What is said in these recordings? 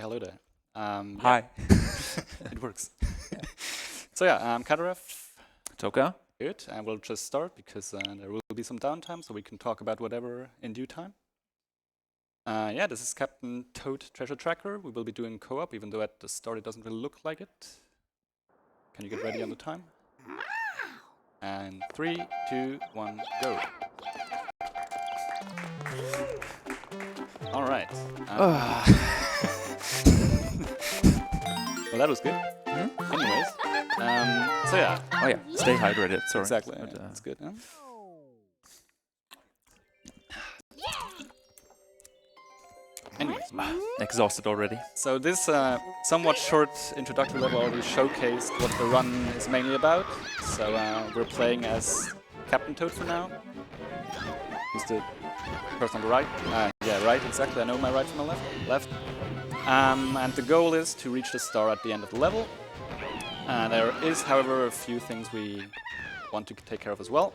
Hello there. Hi. It works. So yeah, Cadarev. Toca? Good, and we'll just start because there will be some downtime, so we can talk about whatever in due time. Yeah, this is Captain Toad Treasure Tracker. We will be doing co-op, even though at the start it doesn't really look like it. Can you get ready on the time? And 3, 2, 1, go. All right. Well, that was good. Anyways, so yeah. Oh yeah, stay hydrated, sorry. Exactly, But, that's good. Huh? Anyways, exhausted already. so this somewhat short introductory level already showcased what the run is mainly about. So we're playing as Captain Toad for now. Who's the person on the right? Yeah, right, exactly. I know my right from my left. And the goal is to reach the star at the end of the level. There is, however, a few things we want to take care of as well.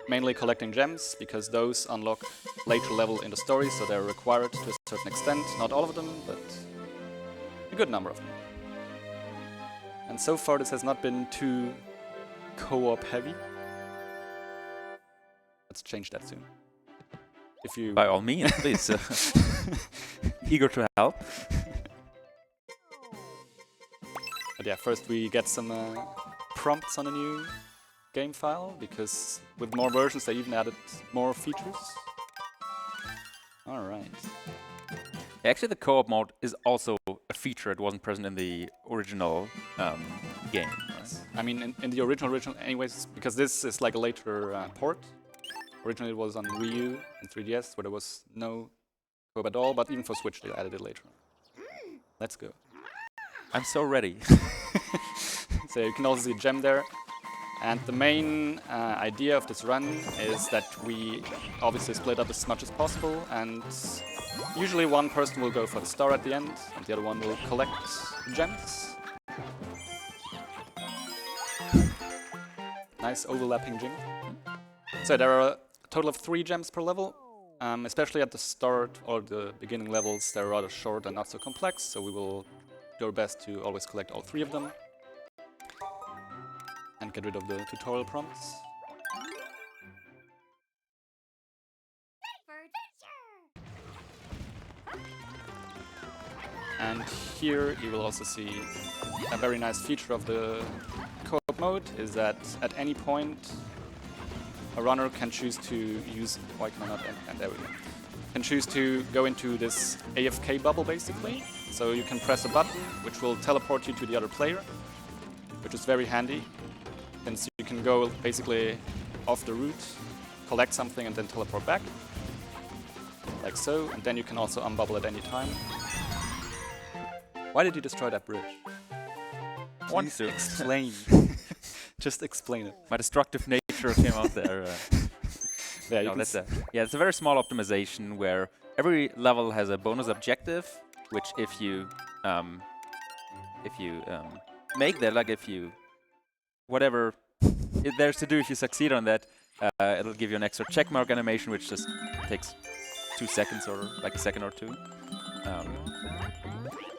Mainly collecting gems, because those unlock later level in the story, so they're required to a certain extent. Not all of them, but a good number of them. And so far this has not been too co-op heavy. Let's change that soon. If you... By all means, please. Eager to help. But yeah, first we get some prompts on a new game file, because with more versions they even added more features. Alright. Actually, the co-op mode is also a feature. It wasn't present in the original game. Yes. I mean, in the original anyways, because this is like a later port. Originally it was on Wii U and 3DS, where there was no co-op at all, but even for Switch they added it later on. Let's go. I'm so ready. So you can also see a gem there. And the main idea of this run is that we obviously split up as much as possible, and usually one person will go for the star at the end, and the other one will collect gems. Nice overlapping jingle. So there are a total of 3 gems per level. Especially at the start or the beginning levels, they're rather short and not so complex, so we will do our best to always collect all 3 of them. And get rid of the tutorial prompts. And here you will also see a very nice feature of the co-op mode, is that at any point a runner can choose to use... Why can I not... And there we go. Can choose to go into this AFK bubble, basically. So you can press a button, which will teleport you to the other player, which is very handy. And so you can go basically off the route, collect something, and then teleport back. Like so. And then you can also unbubble at any time. Why did you destroy that bridge? Want to explain. Just explain it. My destructive nature came out there. Yeah, no, it's a very small optimization where every level has a bonus objective, which if you make that, like if you whatever there's to do, if you succeed on that, it'll give you an extra checkmark animation, which just takes 2 seconds or like a second or 2.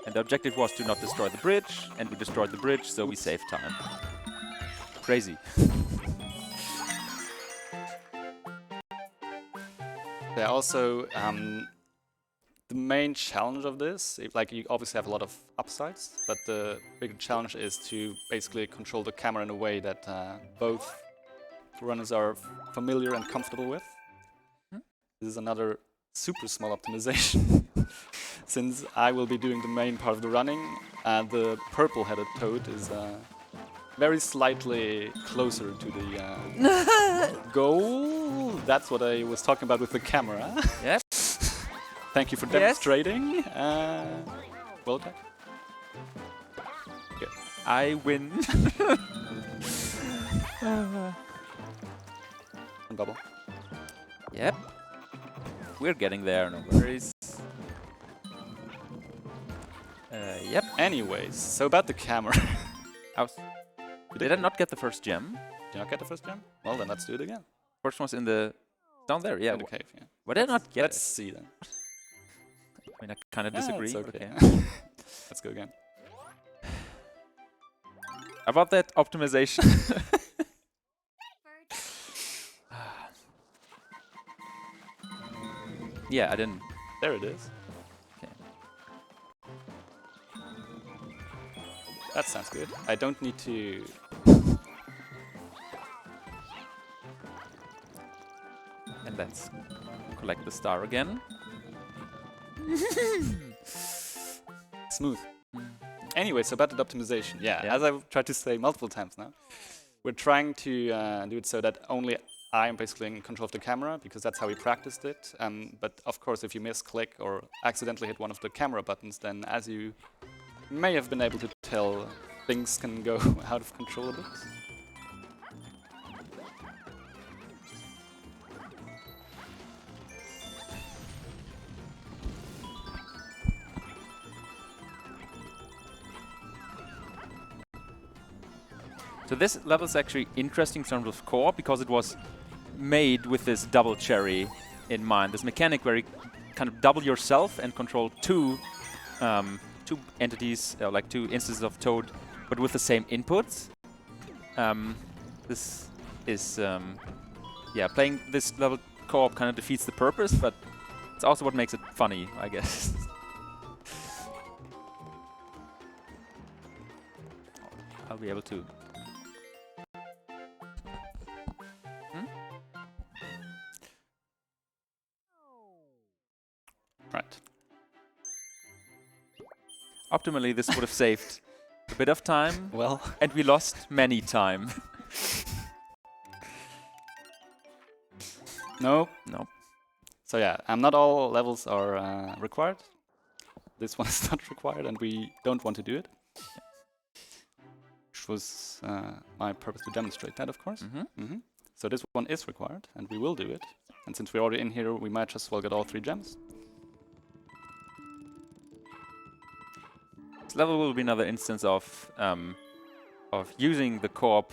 And the objective was to not destroy the bridge, and we destroyed the bridge, so we saved time. Crazy. Yeah, also, the main challenge of this, like you obviously have a lot of upsides, but the big challenge is to basically control the camera in a way that both runners are familiar and comfortable with. This is another super small optimization. Since I will be doing the main part of the running, the purple-headed toad is very slightly closer to the goal. That's what I was talking about with the camera. Yep. Thank you for demonstrating. Well done. Okay. I win. Bubble. Yep. We're getting there, no worries. Yep. Anyways, so about the camera. Did I not get the first gem? Did you not get the first gem? Well, then let's do it again. First one's in the... down there, yeah. In the cave, yeah. Why did I not get Let's see then. mean, I kind of disagree. It's but okay. Let's go again. About that optimization. Yeah, I didn't. There it is. Okay. That sounds good. I don't need to... And let's collect the star again. Smooth. Anyway, so about the optimization. Yeah, as I've tried to say multiple times now, we're trying to do it so that only I'm basically in control of the camera, because that's how we practiced it. But of course, if you misclick or accidentally hit one of the camera buttons, then as you may have been able to tell, things can go out of control a bit. So this level is actually interesting in terms of core because it was made with this double cherry in mind. This mechanic where you kind of double yourself and control two entities, like two instances of Toad, but with the same inputs. This is, yeah, playing this level co-op kind of defeats the purpose, but it's also what makes it funny, I guess. I'll be able to. Right. Optimally, this would have saved a bit of time. Well. And we lost many time. No. No. So yeah, not all levels are required. This one is not required, and we don't want to do it. Which was my purpose to demonstrate that, of course. So this one is required, and we will do it. And since we're already in here, we might as well get all 3 gems. This level will be another instance of using the co-op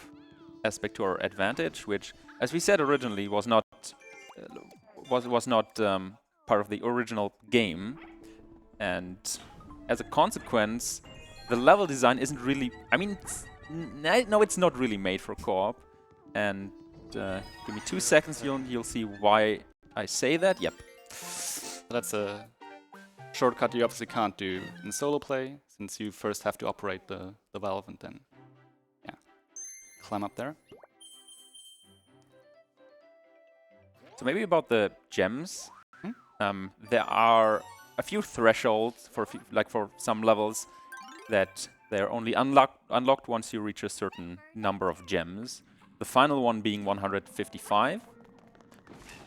aspect to our advantage, which, as we said originally, was not part of the original game, and as a consequence, the level design isn't really. I mean, no, it's not really made for co-op. And give me 2 seconds, you'll see why I say that. Yep. That's a shortcut you obviously can't do in solo play, since you first have to operate the valve and then, yeah, climb up there. So maybe about the gems. There are a few thresholds for some levels that they're only unlocked once you reach a certain number of gems. The final one being 155.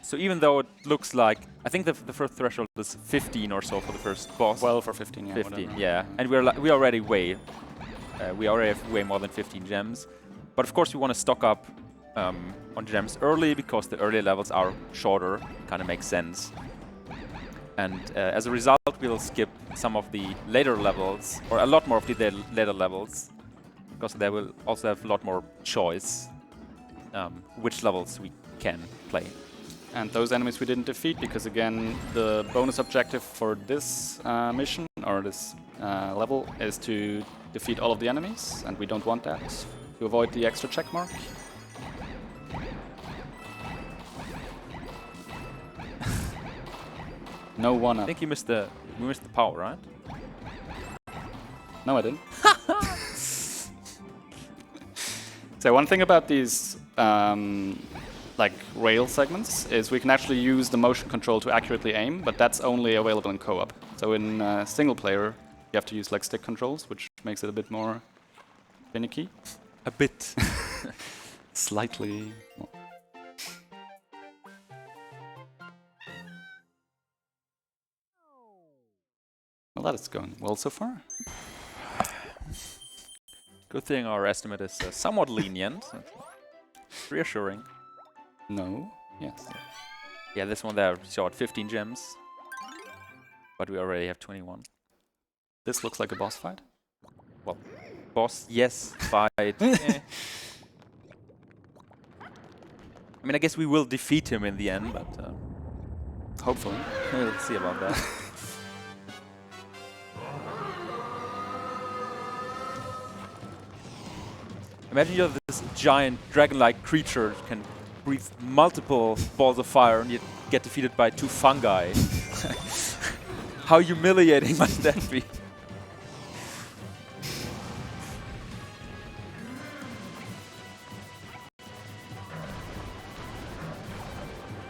So even though it looks like, I think the first threshold is 15 or so for the first boss. Well, for 15, yeah. 15, whatever. yeah. And we already have way more than 15 gems. But of course we want to stock up on gems early, because the earlier levels are shorter. Kind of makes sense. And as a result, we'll skip some of the later levels, or a lot more of the later levels, because they will also have a lot more choice which levels we can play. And those enemies we didn't defeat, because again, the bonus objective for this mission, or this level, is to defeat all of the enemies, and we don't want that, to avoid the extra check mark. No one. I think we missed the power, right? No, I didn't. So one thing about these like rail segments is we can actually use the motion control to accurately aim, but that's only available in co-op. So in single player, you have to use like stick controls, which makes it a bit more finicky. A bit. Slightly more. Well, that is going well so far. Good thing our estimate is somewhat lenient. Reassuring. No. Yes. Yeah, this one there showed 15 gems. But we already have 21. This looks like a boss fight. Well, boss, yes, fight. I mean, I guess we will defeat him in the end, but... hopefully. We'll see about that. Imagine you're this giant dragon-like creature who can breathe multiple balls of fire and you get defeated by 2 fungi. How humiliating must that be?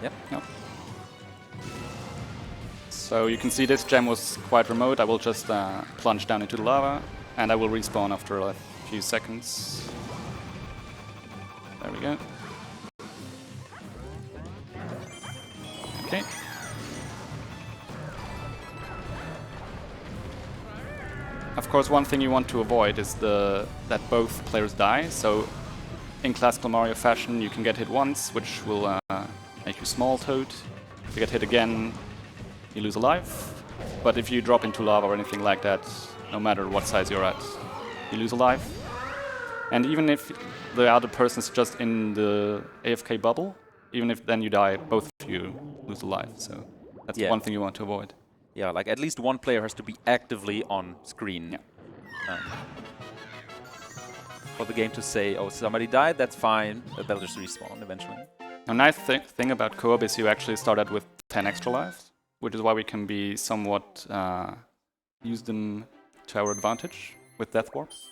Yep. So you can see this gem was quite remote. I will just plunge down into the lava, and I will respawn after a few seconds. There we go. Okay. Of course, one thing you want to avoid is that both players die. So in classical Mario fashion, you can get hit once, which will make you small Toad. If you get hit again, you lose a life. But if you drop into lava or anything like that, no matter what size you're at, you lose a life. And even if the other person is just in the AFK bubble, even if then you die, both of you lose a life. So that's one thing you want to avoid. Yeah, like at least one player has to be actively on screen. Yeah. For the game to say, oh, somebody died, that's fine, but they'll just respawn eventually. A nice thing about co-op is you actually started with 10 extra lives, which is why we can be somewhat use them to our advantage with death warps.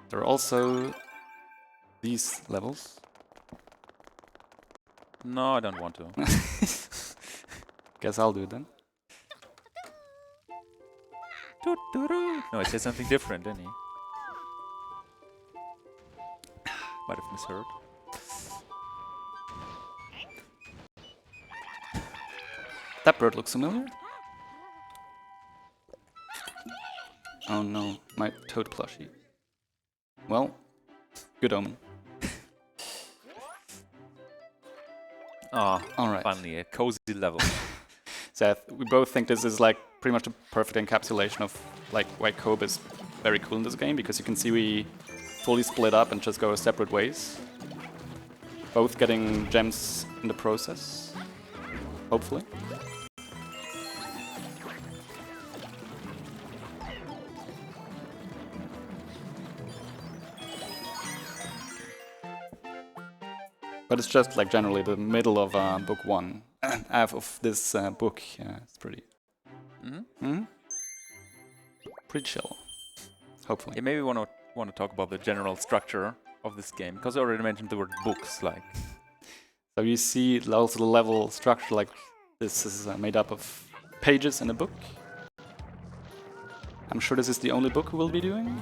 There are also these levels. No, I don't want to. Guess I'll do it then. No, it said something different, didn't he? Might have misheard. That bird looks familiar. Oh no, my Toad plushie. Well, good omen. Ah, all right. Finally, a cozy level. Seth, we both think this is like pretty much a perfect encapsulation of like why co-op is very cool in this game, because you can see we fully split up and just go separate ways. Both getting gems in the process, hopefully. But it's just like generally the middle of book 1, half of this book. It's pretty, pretty chill. Hopefully. Yeah, maybe we want to talk about the general structure of this game, because I already mentioned the word books. Like, so you see also the level structure. Like this is made up of pages in a book. I'm sure this is the only book we'll be doing.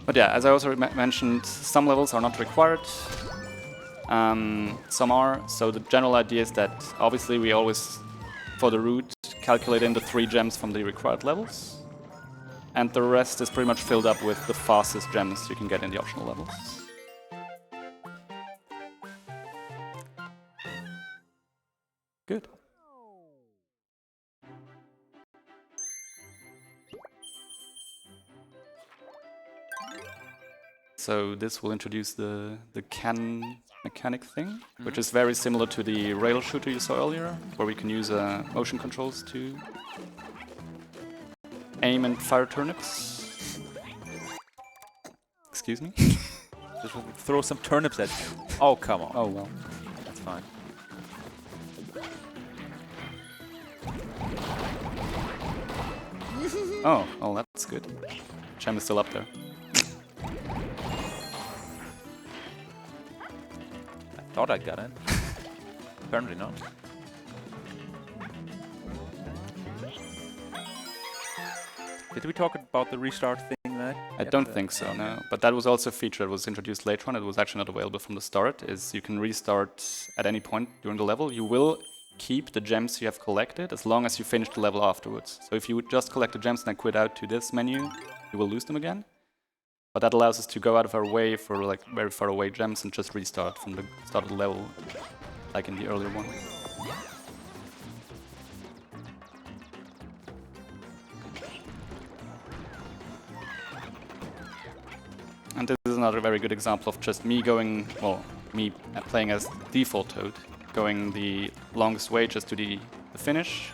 But yeah, as I also mentioned, some levels are not required, some are. So the general idea is that obviously we always, for the route, calculate in the 3 gems from the required levels. And the rest is pretty much filled up with the fastest gems you can get in the optional levels. Good. So this will introduce the can mechanic thing, which is very similar to the rail shooter you saw earlier, where we can use motion controls to aim and fire turnips. Excuse me? just throw some turnips at you. Oh, come on. Oh well. That's fine. Oh, that's good. Gem is still up there. Thought I got it. Apparently not. Did we talk about the restart thing there? I don't think so, no. But that was also a feature that was introduced later on. It was actually not available from the start. Is you can restart at any point during the level. You will keep the gems you have collected as long as you finish the level afterwards. So if you would just collect the gems and then quit out to this menu, you will lose them again. But that allows us to go out of our way for like very far away gems and just restart from the start of the level, like in the earlier one. And this is another very good example of just me going, well, me playing as default Toad, going the longest way just to the finish.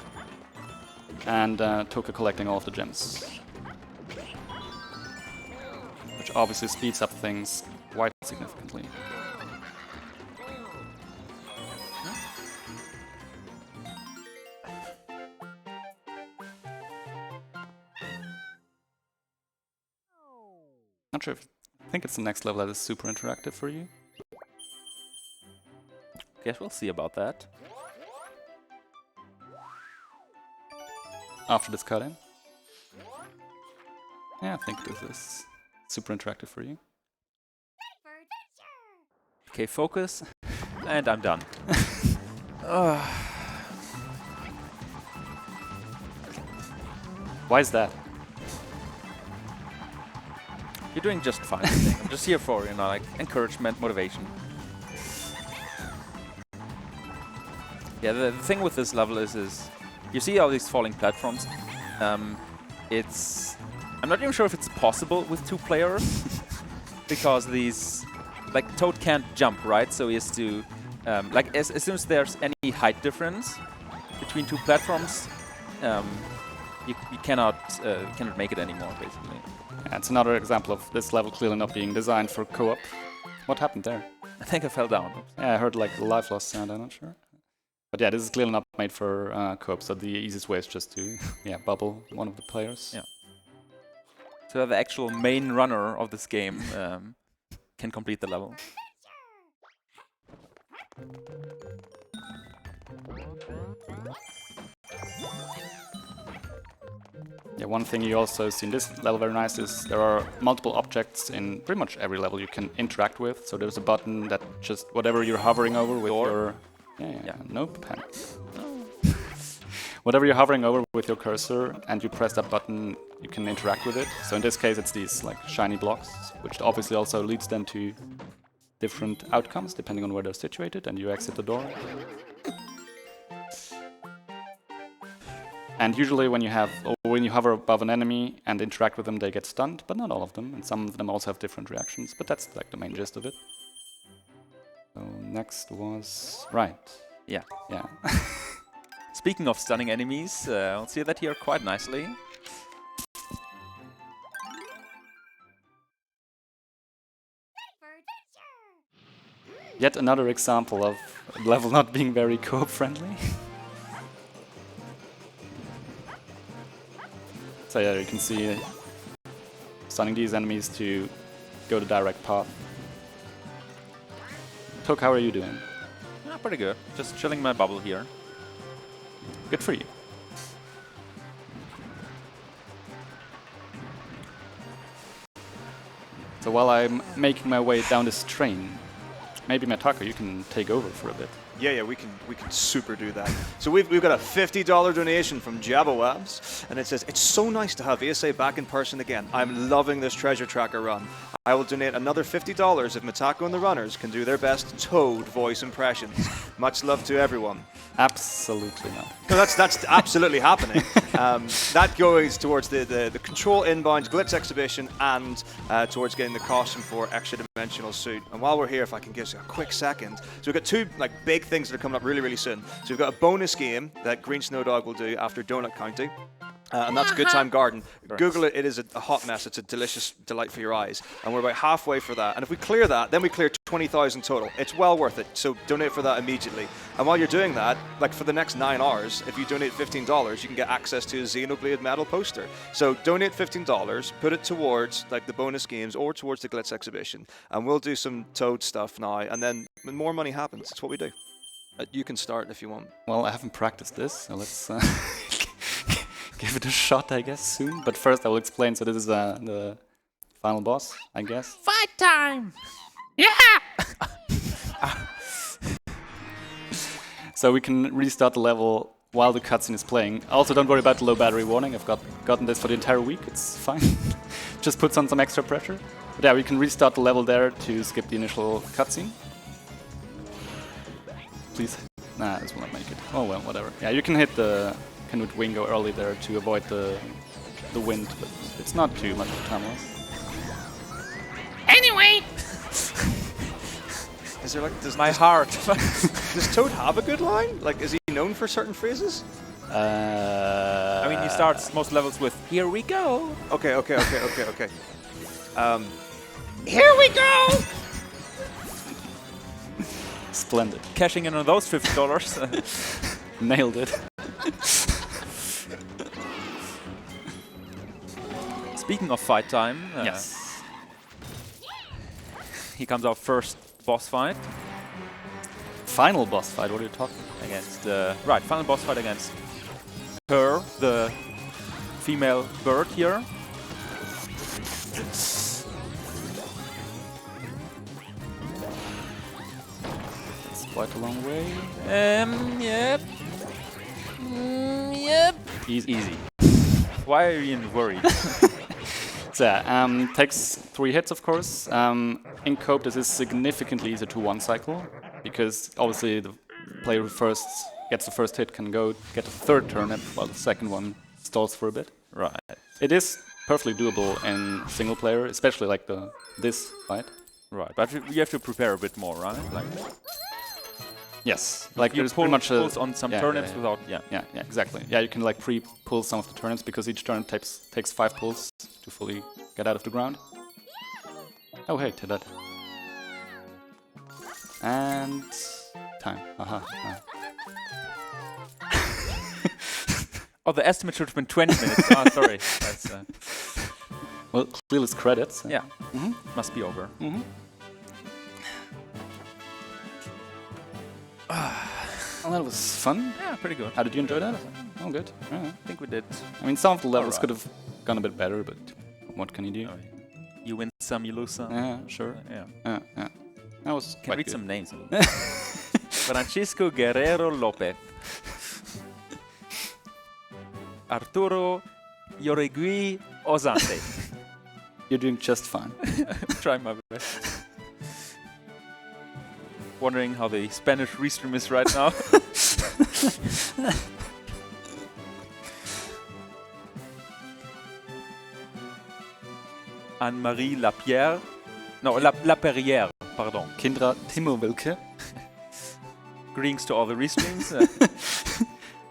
and Toca collecting all of the gems. Which obviously speeds up things quite significantly. Not sure if I think it's the next level that is super interactive for you. Guess we'll see about that. After this cut-in. Yeah, I think this is super interactive for you. Okay, focus. And I'm done. Why is that? You're doing just fine. I think. I'm just here for, you know, like encouragement, motivation. Yeah, the thing with this level is you see all these falling platforms. I'm not even sure if it's possible with 2 players because these, like Toad can't jump, right? So he has to, like as soon as there's any height difference between 2 platforms, you cannot make it anymore, basically. Yeah, it's another example of this level clearly not being designed for co-op. What happened there? I think I fell down. Yeah, I heard like a life loss sound, I'm not sure. But yeah, this is clearly not made for co-op, so the easiest way is just to bubble one of the players. Yeah. So the actual main runner of this game can complete the level. Yeah, one thing you also see in this level very nice is there are multiple objects in pretty much every level you can interact with. So there's a button that just whatever you're hovering over with your... Yeah. Nope. Whatever you're hovering over with your cursor and you press that button, you can interact with it. So in this case it's these like shiny blocks, which obviously also leads then to different outcomes depending on where they're situated, and you exit the door. And usually when you hover above an enemy and interact with them, they get stunned, but not all of them, and some of them also have different reactions, but that's like the main gist of it. So next was... right. Yeah. Yeah. Speaking of stunning enemies, I'll see that here quite nicely. Yet another example of a level not being very co-op friendly. So yeah, you can see stunning these enemies to go the direct path. Took, how are you doing? Yeah, pretty good. Just chilling my bubble here. Good for you. So while I'm making my way down this train, maybe Mataka, you can take over for a bit. Yeah, we can super do that. So we've got a $50 donation from Jabawabs, and it says, "It's so nice to have ASA back in person again. I'm loving this treasure tracker run. I will donate another $50 if Matako and the runners can do their best Toad voice impressions. Much love to everyone." Absolutely not. No, that's absolutely happening. That goes towards the Control Inbound Glitz exhibition and towards getting the costume for Extra Dimensional Suit. And while we're here, if I can give you a quick second. So we've got 2 like big things that are coming up really, really soon. So we've got a bonus game that Green Snow Dog will do after Donut County. And that's Good Time Garden. Google it. It is a hot mess. It's a delicious delight for your eyes. And we're about halfway for that. And if we clear that, then we clear 20,000 total. It's well worth it. So donate for that immediately. And while you're doing that, like for the next 9 hours, if you donate $15, you can get access to a Xenoblade Metal poster. So donate $15, put it towards like the bonus games or towards the Glitz exhibition. And we'll do some Toad stuff now. And then when more money happens, it's what we do. You can start if you want. Well, I haven't practiced this, so let's give it a shot, I guess, soon. But first I will explain. So this is the final boss, I guess. Fight time! Yeah! So we can restart the level while the cutscene is playing. Also, don't worry about the low battery warning. I've gotten this for the entire week. It's fine. Just puts on some extra pressure. But yeah, we can restart the level there to skip the initial cutscene. Please. Nah, this will not make it. Oh well, whatever. Yeah, you can hit the Canute Wingo early there to avoid the wind, but it's not too much of a time loss. Anyway! Is there like My heart. Does Toad have a good line? Like, is he known for certain phrases? I mean, you start most levels with "Here we go." Okay. Here we go! Splendid. Cashing in on those $50. Nailed it. Speaking of fight time, Yes. here comes our first boss fight Final boss fight, what are you talking about? against final boss fight against her, the female bird here. It's quite a long way. Yep. Yep. Easy. Why are you even worried? So yeah, takes 3 hits, of course. In cope, this is significantly easier to one-cycle, because obviously the player who first gets the first hit can go get the third turnip, while the second one stalls for a bit. Right. It is perfectly doable in single player, especially like this fight. Right, but you have to prepare a bit more, right? Like Yes, like you there's pretty much pulls on some turnips yeah. without, Yeah, exactly. Yeah, you can like pre-pull some of the turnips because each turnip takes 5 pulls to fully get out of the ground. Oh hey, to that. And time. Oh, the estimate should have been 20 minutes. Oh, sorry. That's, Well, clearless credits. yeah, must be over. Well, that was fun. Yeah, pretty good. How did you enjoy that? Oh, good. Yeah. I think we did. I mean, some of the levels Alright. could have gone a bit better, but what can you do? Oh, you win some, you lose some. Yeah, sure. Yeah. Yeah. That was Can quite read good. some names. Francisco Guerrero Lopez. Arturo Yoregui Ozante. You're doing just fine. Try my best. Wondering how the Spanish restream is right now. Anne-Marie Lapierre. No, Laperrière, pardon. Kindra Timmerwilke. Greetings to all the restreams.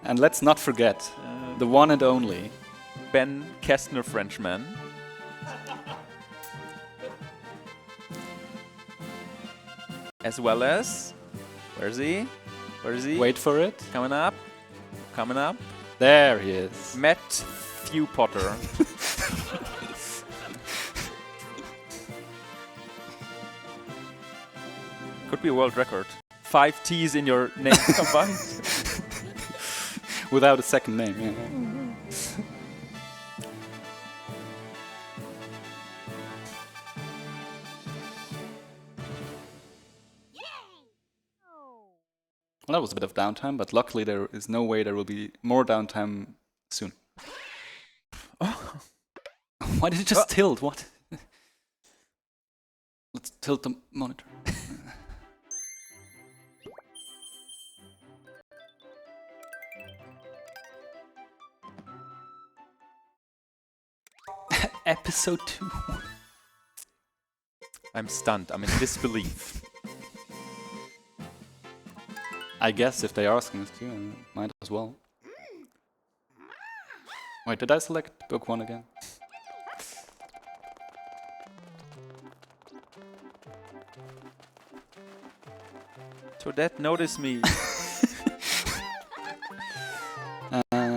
And let's not forget the one and only Ben Kestner, Frenchman. As well as, where is he? Where is he? Wait for it. Coming up. Coming up. There he is. Matthew Potter. Could be a world record. 5 T's in your name combined. Without a second name. Yeah. Well, that was a bit of downtime, but luckily there is no way there will be more downtime soon. Why did it just tilt? What? Let's tilt the monitor. Episode 2. I'm stunned. I'm in disbelief. I guess if they're asking us to, might as well. Wait, did I select book 1 again? Toadette, notice me.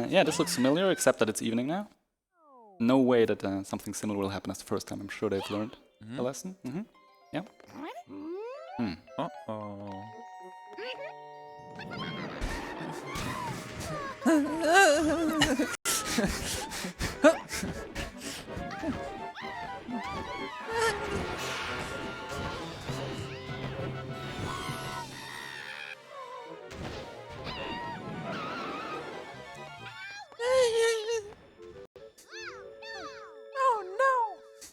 Yeah, this looks familiar, except that it's evening now. No way that something similar will happen as the first time. I'm sure they've learned a lesson. Yeah. Uh-oh.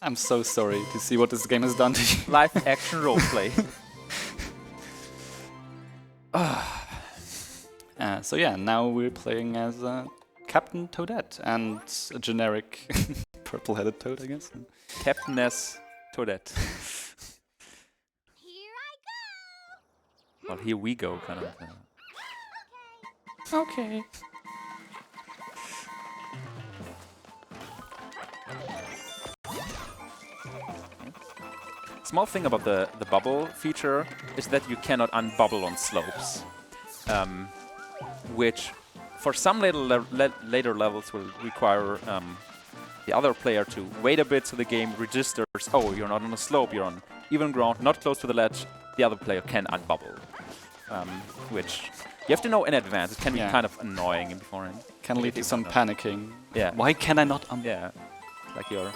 I'm so sorry to see what this game has done to you. Live action roleplay. So yeah, now we're playing as Captain Toadette and a generic purple-headed toad, I guess. Captain S. Toadette. Here I go. Well, here we go, kind of. Okay. small thing about the bubble feature is that you cannot unbubble on slopes, which for some later levels will require the other player to wait a bit so the game registers, oh, you're not on a slope, you're on even ground, not close to the ledge, the other player can unbubble. Which you have to know in advance. It can be kind of annoying beforehand. Can lead to some panicking. Yeah. Why can I not Yeah. Like you're...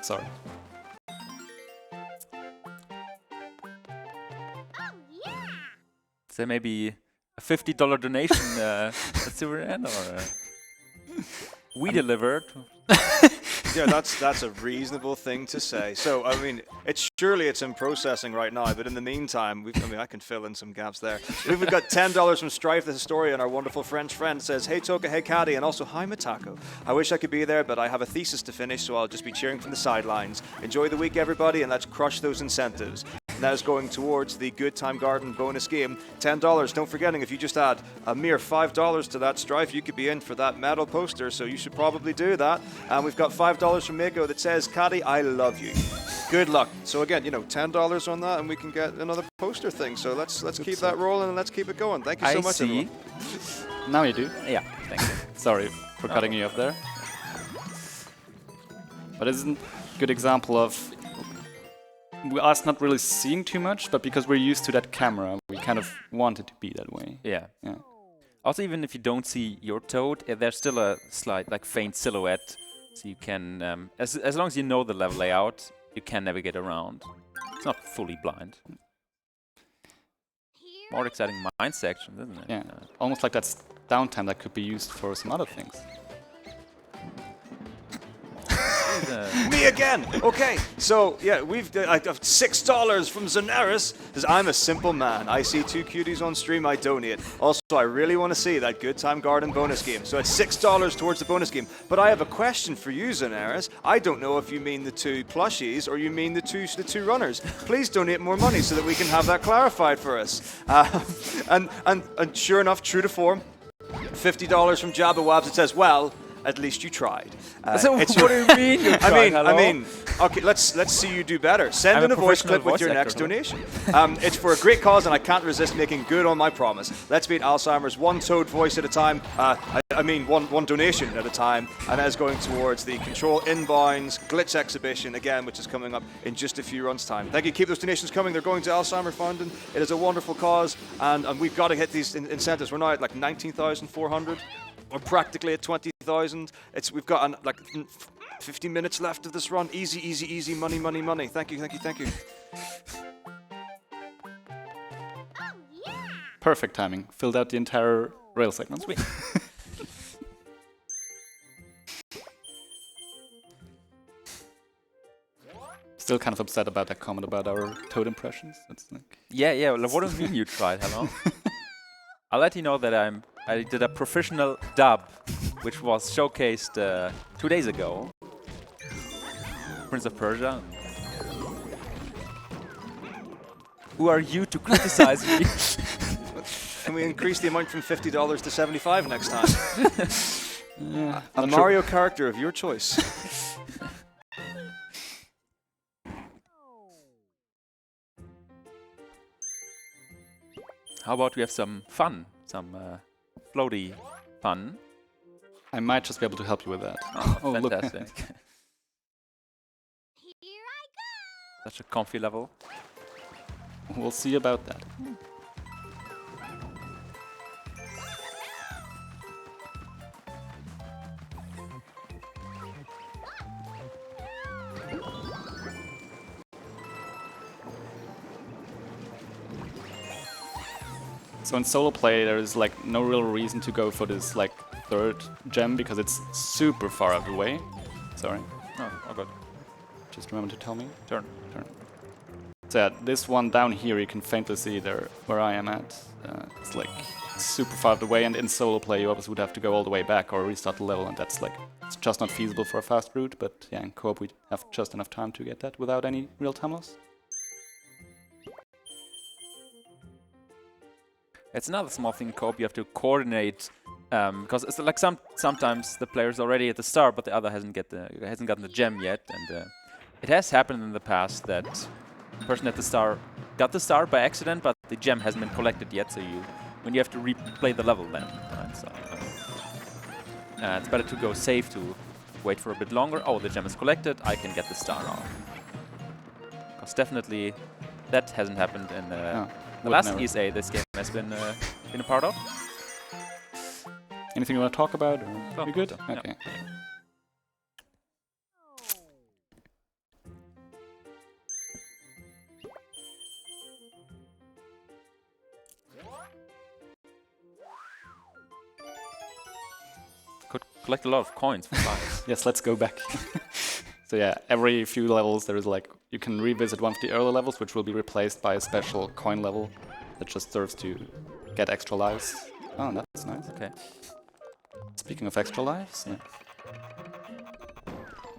Sorry. So maybe a $50 donation at Silver End, or we delivered. Yeah, that's a reasonable thing to say. So, I mean, surely it's in processing right now, but in the meantime, I can fill in some gaps there. We've got $10 from Strife the Historian, our wonderful French friend, says, "Hey Toca, hey Caddy, and also hi Matako. I wish I could be there, but I have a thesis to finish, so I'll just be cheering from the sidelines. Enjoy the week, everybody, and let's crush those incentives." That is going towards the Good Time Garden bonus game. $10. Don't forgetting, if you just add a mere $5 to that Strife, you could be in for that medal poster, so you should probably do that. And we've got $5 from Mako that says, "Caddy, I love you." Good luck. So again, $10 on that, and we can get another poster thing. So let's keep that rolling and let's keep it going. Thank you so much, everyone. Now you do. Yeah, thank you. Sorry for cutting you off there. But isn't a good example of us not really seeing too much, but because we're used to that camera, we kind of want it to be that way. Yeah. Also, even if you don't see your Toad, there's still a slight, faint silhouette, so you can, as long as you know the level layout, you can navigate around. It's not fully blind. More exciting mine sections, isn't it? Yeah, almost like that's downtime that could be used for some other things. Me again. Okay, so yeah, I have $6 from Zenaris. Says, "I'm a simple man. I see two cuties on stream, I donate. Also, I really want to see that Good Time Garden bonus game. So it's $6 towards the bonus game. But I have a question for you, Zenaris. I don't know if you mean the two plushies or you mean the two runners. Please donate more money so that we can have that clarified for us." And sure enough, true to form, $50 from Jabba Wabs. It says, "Well, at least you tried." So what do you mean you tried? I mean, okay, let's see you do better. Send in a voice clip with your next donation. It's for a great cause, and I can't resist making good on my promise. Let's beat Alzheimer's one Toad voice at a time. One donation at a time, and that is going towards the Control Inbounds Glitch Exhibition again, which is coming up in just a few runs' time. Thank you. Keep those donations coming. They're going to Alzheimer's Foundation. It is a wonderful cause, and we've got to hit these incentives. We're now at like 19,400. We're practically at 20,000. We've got 50 minutes left of this run. Easy, money. Thank you. Perfect timing. Filled out the entire rail segment. Sweet. Still kind of upset about that comment about our Toad impressions. That's like Yeah. What do you mean you tried? Hello. I'll let you know that I did a professional dub, which was showcased 2 days ago. Prince of Persia. Who are you to criticize me? Can we increase the amount from $50 to $75 next time? yeah, a Mario character of your choice. How about we have some fun? Some floaty fun. I might just be able to help you with that. Oh, fantastic. Here I go! Such a comfy level. We'll see about that. So in solo play, there is no real reason to go for this third gem because it's super far out of the way. Sorry. Oh god. Just remember to tell me. Turn. So yeah, this one down here you can faintly see there where I am at. It's super far out of the way, and in solo play you obviously would have to go all the way back or restart the level, and that's it's just not feasible for a fast route. But yeah, in co-op we have just enough time to get that without any real time loss. It's another small thing in co-op. You have to coordinate because it's sometimes the player's already at the start, but the other hasn't gotten the gem yet, and It has happened in the past that the person at the star got the star by accident, but the gem hasn't been collected yet, so when you have to replay the level then. Right? So, it's better to go safe, to wait for a bit longer. Oh, the gem is collected, I can get the star now. Because definitely that hasn't happened in the last ESA this game has been a part of. Anything you want to talk about? Or you good? So, okay. yeah. Could collect a lot of coins for lives. Yes, let's go back. So yeah, every few levels there is like, you can revisit one of the early levels, which will be replaced by a special coin level that just serves to get extra lives. Oh, that's nice. Okay. Speaking of extra lives, yeah.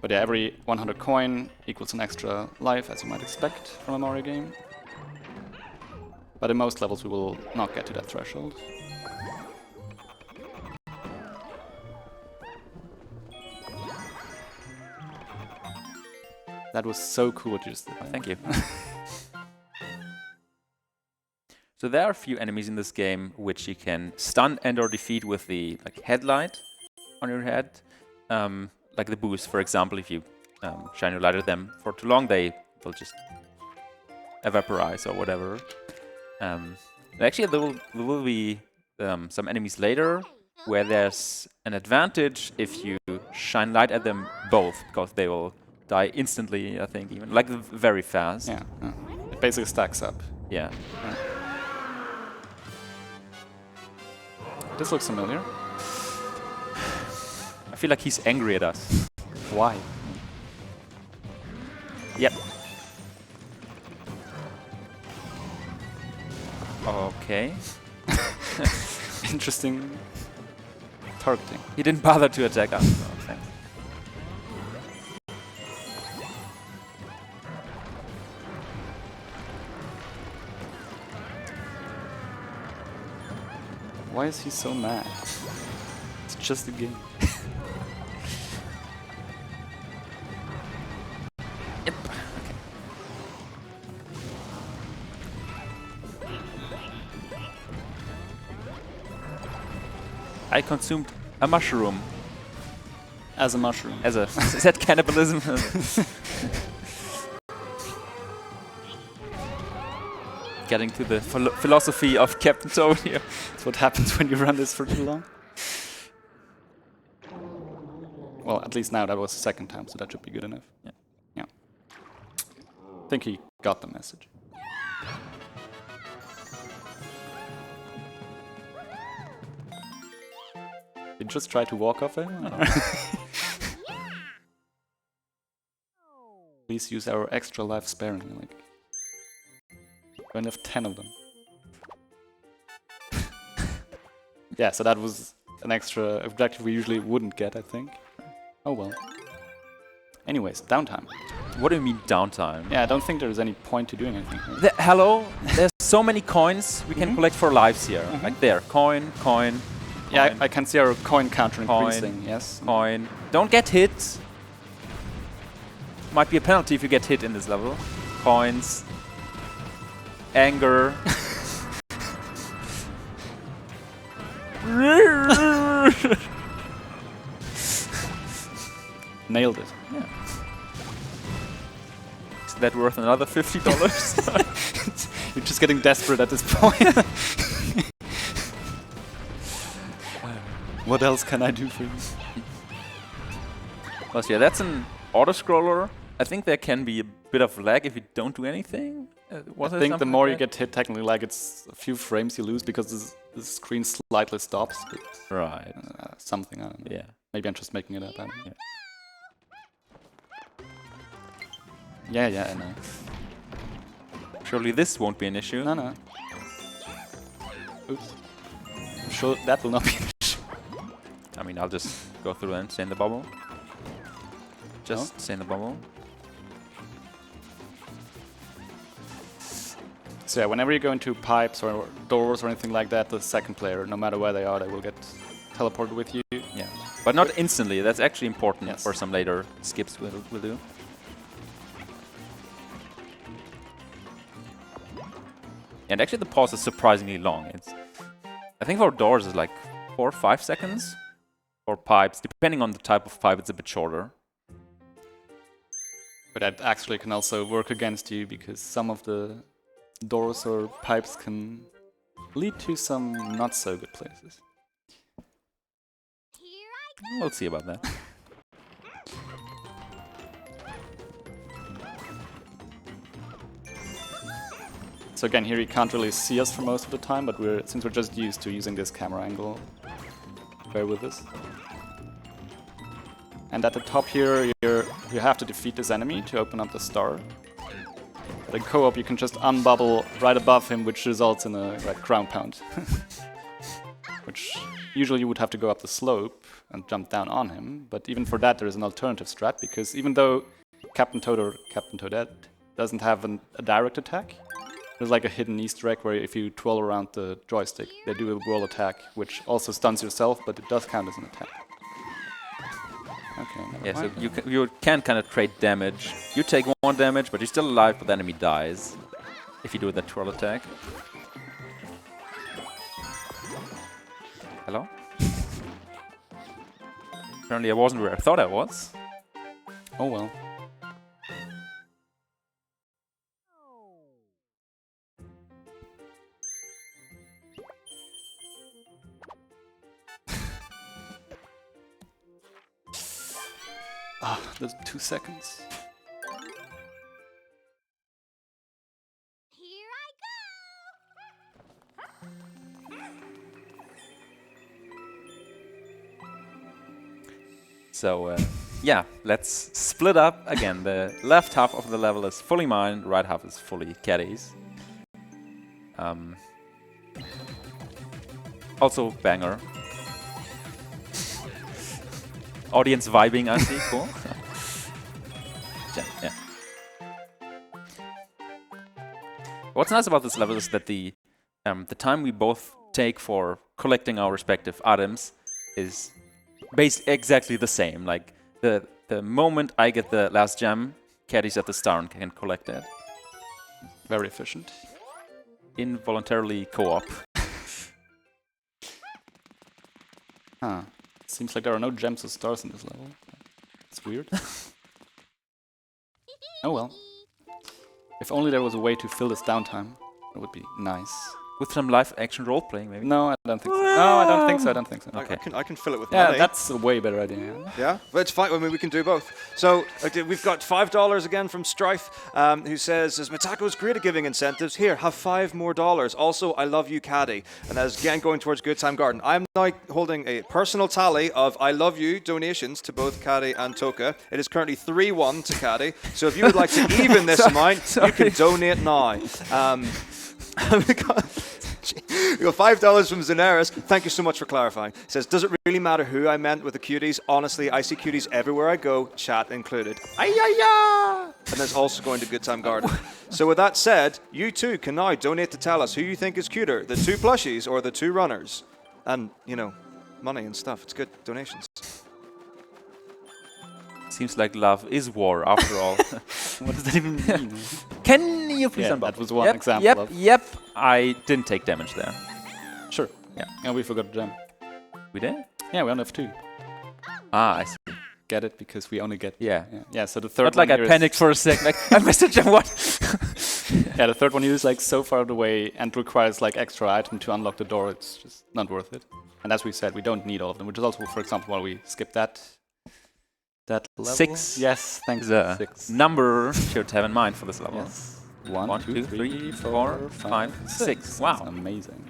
But yeah, every 100 coin equals an extra life, as you might expect from a Mario game. But in most levels we will not get to that threshold. That was so cool what you just did. Thank you. So there are a few enemies in this game which you can stun and or defeat with the headlight on your head. Like the boost, for example, if you shine your light at them for too long, they will just evaporize or whatever. Actually, there will be some enemies later where there's an advantage if you shine light at them both, because they will die instantly, I think, even like very fast. Yeah, it basically stacks up. Yeah. This looks familiar. I feel like he's angry at us. Why? Yep. Okay. Interesting targeting. He didn't bother to attack us. So thanks. Why is he so mad? It's just a game. Yep. I consumed a mushroom. As a mushroom. As a is that cannibalism? Getting to the philosophy of Captain Toad here. That's what happens when you run this for too long. Well, at least now that was the second time, so that should be good enough. Yeah. Yeah. I think he got the message. Did you just try to walk off him? Please use our extra life sparingly. Like, we only have 10 of them. Yeah, so that was an extra objective we usually wouldn't get, I think. Oh well. Anyways, downtime. What do you mean downtime? Yeah, I don't think there's any point to doing anything here. Hello? There's so many coins we can collect for lives here. Like there. Coin, coin. Yeah, coin, I can see our coin counter Coin. increasing, yes. coin. Don't get hit. Might be a penalty if you get hit in this level. Coins. Anger. Nailed it. Yeah. Is that worth another $50? You're just getting desperate at this point. What else can I do for you? Plus, yeah, that's an auto-scroller. I think there can be a bit of lag if you don't do anything. I think the more you get hit, technically, like it's a few frames you lose because the screen slightly stops. But, right. Something, I don't know. Yeah. Maybe I'm just making it up. I don't know. Yeah, I know. Surely this won't be an issue. No. Oops. I'm sure that will not be an issue. I mean, I'll just go through and stay in the bubble. Just stay in the bubble. So yeah, whenever you go into pipes or doors or anything like that, the second player, no matter where they are, they will get teleported with you. Yeah, but not instantly. That's actually important Yes. for some later skips we'll do. And actually the pause is surprisingly long. I think for doors it's like 4 or 5 seconds. For pipes, depending on the type of pipe, it's a bit shorter. But that actually can also work against you because some of the doors or pipes can lead to some not so good places. Here I We'll see about that. So again, here you can't really see us for most of the time, but since we're just used to using this camera angle, bear with us. And at the top here, you have to defeat this enemy to open up the star. But in co-op, you can just unbubble right above him, which results in a ground pound. Which usually you would have to go up the slope and jump down on him. But even for that, there is an alternative strat, because even though Captain Toad or Captain Toadette doesn't have a direct attack, there's like a hidden Easter egg where if you twirl around the joystick, they do a whirl attack, which also stuns yourself, but it does count as an attack. Okay, never Yeah, mind. so you can kind of trade damage. You take 1 damage, but you're still alive, but the enemy dies if you do the twirl attack. Hello? Apparently I wasn't where I thought I was. Oh well. Ah, there's 2 seconds. Here I So, yeah, let's split up again. The left half of the level is fully mine, right half is fully Caddy's. Also, banger. Audience vibing, I see. Cool. Yeah. What's nice about this level is that the time we both take for collecting our respective items is exactly the same. Like the moment I get the last gem, Caddy's at the star and can collect it. Very efficient. Involuntarily co-op. Huh. Seems like there are no gems or stars in this level. It's weird. Oh well. If only there was a way to fill this downtime, it would be nice. With some live action role playing, maybe. No, I don't think so. No, I don't think so. I don't think so. Okay. I can fill it with Yeah, money. that's a way better idea. Yeah? Yeah, but it's fine. I mean, we can do both. So we've got $5 again from Strife, who says, Mitako's great at giving incentives. Here, have $5 more. Also, I love you, Caddy. And that is again going towards Good Time Garden. I'm now holding a personal tally of I love you donations to both Caddy and Toca. It is currently 3-1 to Caddy. So if you would like to even this amount, you can donate now. We got $5 from Zenaris. Thank you so much for clarifying. Says, does it really matter who I meant with the cuties? Honestly, I see cuties everywhere I go, chat included. Ay-ya-ya! And that's also going to Good Time Garden. So with that said, you too can now donate to tell us who you think is cuter, the 2 plushies or the 2 runners. And, you know, money and stuff. It's good. Donations. Seems like love is war, after all. What does that even mean? Can you please Yeah, unbubble? that was one example of- Yep. I didn't take damage there. Sure. Yeah. And we forgot a gem. We did? Yeah, we only have 2. Ah, I see. Get it? Because we only get... Yeah. Yeah, so the third Not like one I here panicked for a sec, like, I missed a gem, what? Yeah, the third one here is like so far away and requires like extra item to unlock the door. It's just not worth it. And as we said, we don't need all of them, which is also, for example, why we skipped that level. 6. Yes, thanks. The 6. number should have in mind for this level. Yes. 1, 1, 2, 2, 3, 3, 4, 4, 5, 5, 6. 6. Wow. That's amazing.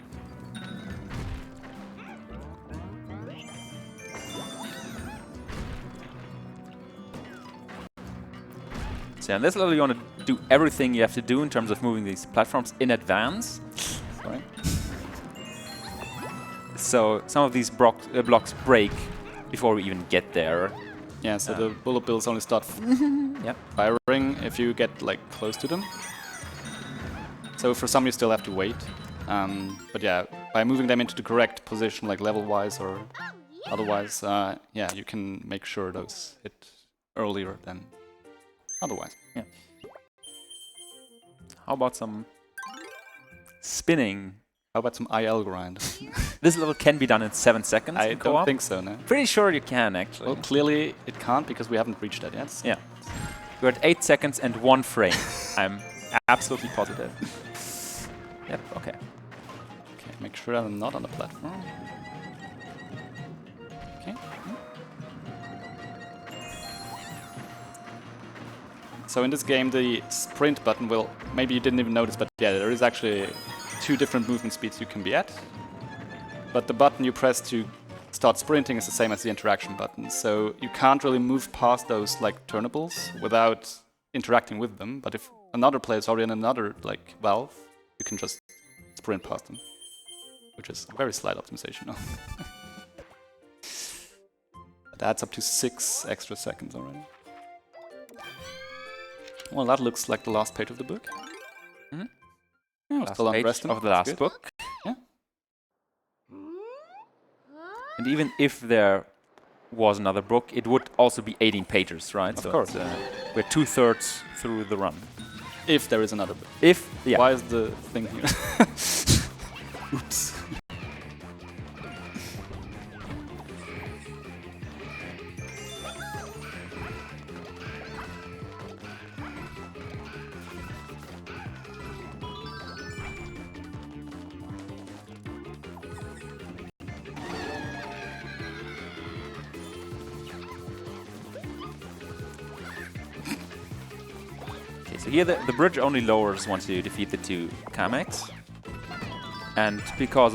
So in this level you want to do everything you have to do in terms of moving these platforms in advance. Sorry. So some of these blocks break before we even get there. Yeah, so the bullet bills only start firing if you get like close to them. So for some you still have to wait. But yeah, by moving them into the correct position, like level-wise or otherwise, yeah, you can make sure those hit earlier than otherwise. Yeah. How about some spinning. How about some IL grind? This level can be done in 7 seconds. I in don't co-op. think so, no. Pretty sure you can, actually. Well, clearly it can't because we haven't reached that yet. So. Yeah. We're at 8 seconds and 1 frame. I'm absolutely positive. Yep, okay. Okay, make sure I'm not on the platform. Okay. So in this game, the sprint button will, maybe you didn't even notice, but yeah, there is actually 2 different movement speeds you can be at. But the button you press to start sprinting is the same as the interaction button. So you can't really move past those like turnables without interacting with them. But if another player is already in another like valve, you can just sprint past them, which is a very slight optimization. That adds up to 6 extra seconds already. Well, that looks like the last page of the book. Mm-hmm. Yeah, Last still on page Reston. of the That's last good. book. Yeah. And even if there was another book, it would also be 18 pages, right? Of course. We're 2/3 through the run. If there is another book. If, yeah. Why is the thing here? Oops. So here the bridge only lowers once you defeat the 2 Kamex. And because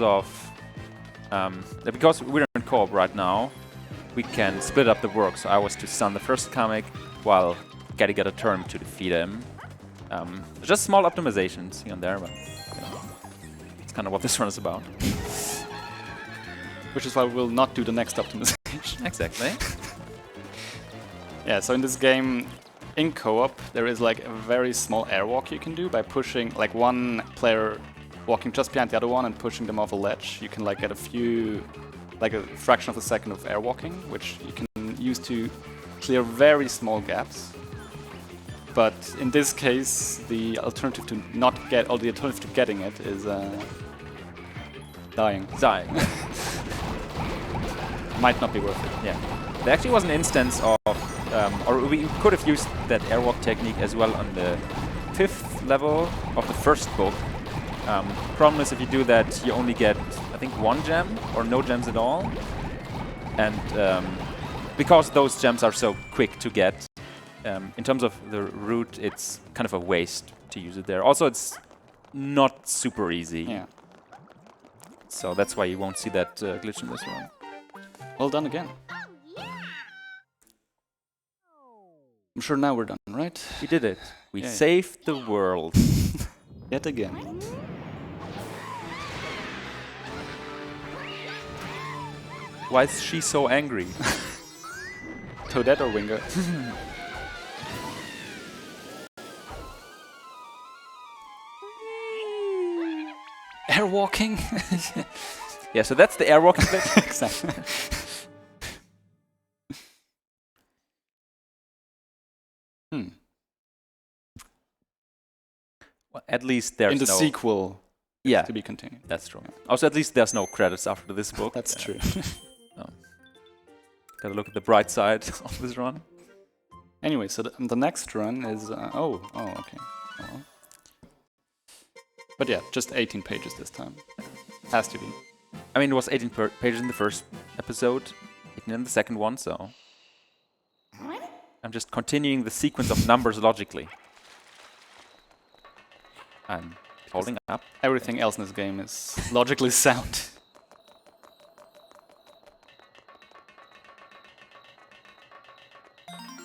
we're in co-op right now, we can split up the work. So I was to stun the first Kamek while Gaddy got a turn to defeat him. Just small optimizations here and there, but you know, it's kind of what this run is about. Which is why we'll not do the next optimization. Exactly. Yeah, so in this game, in co-op, there is like a very small airwalk you can do by pushing like one player walking just behind the other one and pushing them off a ledge. You can like get a fraction of a second of airwalking, which you can use to clear very small gaps. But in this case, the alternative to getting it is dying. Dying. Might not be worth it. Yeah. There actually was an instance of, or we could have used that airwalk technique as well on the 5th level of the first book. Problem is if you do that, you only get, I think, 1 gem or no gems at all. And because those gems are so quick to get, in terms of the route, it's kind of a waste to use it there. Also, it's not super easy. Yeah. So that's why you won't see that glitch in this run. Well done again. I'm sure now we're done, right? We did it. We Yeah. saved the world. Yet again. Why is she so angry? Toadette or Winger? Airwalking? Yeah, so that's the airwalking bit. Exactly. Well, at least there's In the no sequel, yeah, to be continued. that's true. Also, at least there's no credits after this book. That's true. Gotta look at the bright side of this run. Anyway, so the next run is... okay. Oh. But yeah, just 18 pages this time. Has to be. I mean, it was 18 pages in the first episode, 18 in the second one, so... I'm just continuing the sequence of numbers logically. I'm holding up. Everything else in this game is logically sound.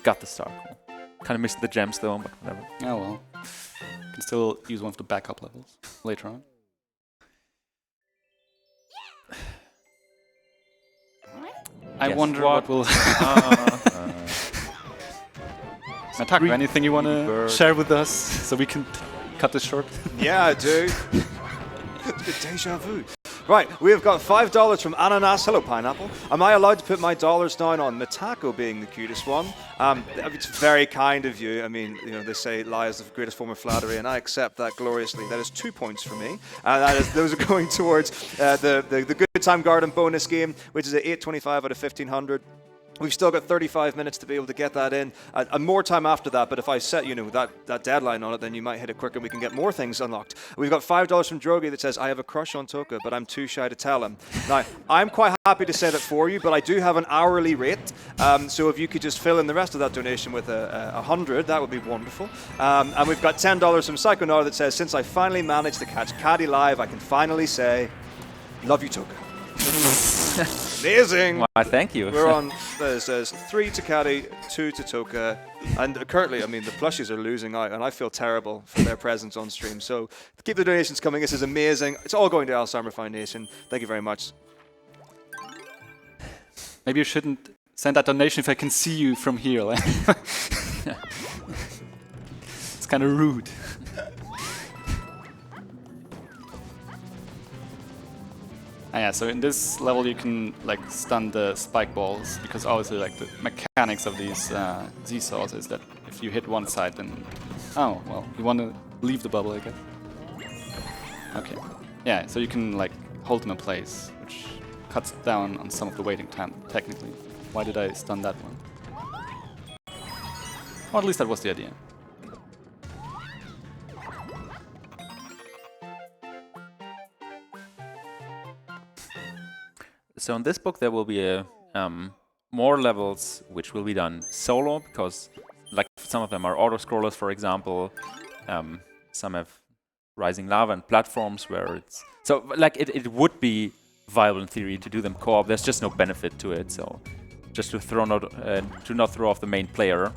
Got the star. Cool. Kind of missed the gems though, but whatever. Oh well. Can still use one of the backup levels later on. I Guess wonder what? what will... Attack, anything you want to share with us so we can cut this short? Yeah, I do. It's a bit deja vu. Right, we have got $5 from Ananas. Hello, Pineapple. Am I allowed to put my dollars down on Mitako being the cutest one? It's very kind of you. I mean, you know, they say lie is the greatest form of flattery, and I accept that gloriously. That is 2 points for me. Those are going towards the Good Time Garden bonus game, which is at 825 out of 1500. We've still got 35 minutes to be able to get that in, and more time after that. But if I set, you know, that deadline on it, then you might hit it quicker and we can get more things unlocked. We've got $5 from Drogi that says, I have a crush on Toca, but I'm too shy to tell him. Now, I'm quite happy to set it for you, but I do have an hourly rate. So if you could just fill in the rest of that donation with 100, that would be wonderful. And we've got $10 from Psychonar that says, since I finally managed to catch Caddy live, I can finally say, love you, Toca. Amazing. Why, thank you. We're on, it says 3 to Caddy, 2 to Toca. And currently, I mean, the plushies are losing out, and I feel terrible for their presence on stream. So keep the donations coming. This is amazing. It's all going to Alzheimer Foundation. Thank you very much. Maybe you shouldn't send that donation if I can see you from here. Like. It's kind of rude. Yeah, so in this level you can like stun the spike balls, because obviously like the mechanics of these Z-saws is that if you hit one side, then oh well, you want to leave the bubble, I guess. Okay, yeah, so you can like hold them in place, which cuts down on some of the waiting time technically. Why did I stun that one? Or at least that was the idea. So in this book there will be more levels which will be done solo, because like some of them are auto-scrollers, for example. Some have rising lava and platforms where it's... So like it would be viable in theory to do them co-op. There's just no benefit to it, so just to not throw off the main player.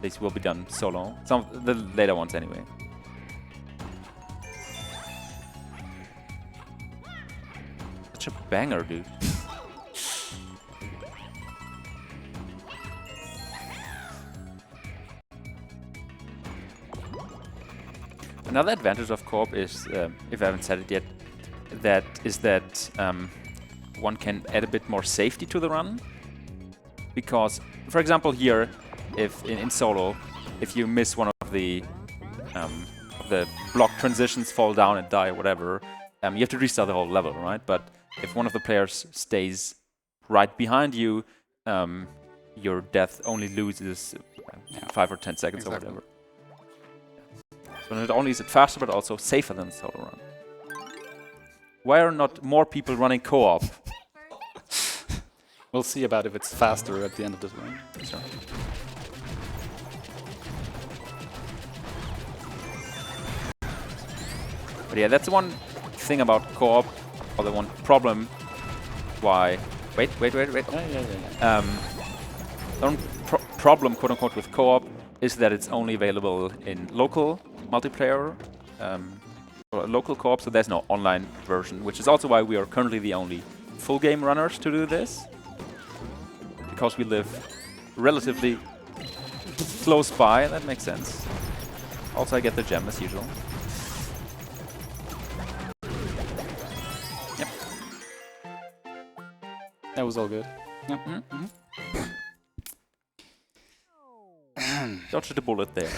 These will be done solo. Some of the later ones anyway. Such a banger, dude. Another advantage of co-op is, if I haven't said it yet, that one can add a bit more safety to the run. Because, for example, here, if in solo, if you miss one of the block transitions, fall down and die or whatever, you have to restart the whole level, right? But if one of the players stays right behind you, your death only loses 5 or 10 seconds or whatever. So not only is it faster, but also safer than the solo run. Why are not more people running co-op? We'll see about if it's faster at the end of this run. Sure. But yeah, that's one thing about co-op, or the one problem why... Wait. Yeah. The one problem, quote-unquote, with co-op is that it's only available in local multiplayer, or local co-op, so there's no online version, which is also why we are currently the only full game runners to do this. Because we live relatively close by, that makes sense. Also, I get the gem as usual. Yep. That was all good. Yep. Dodged the bullet there.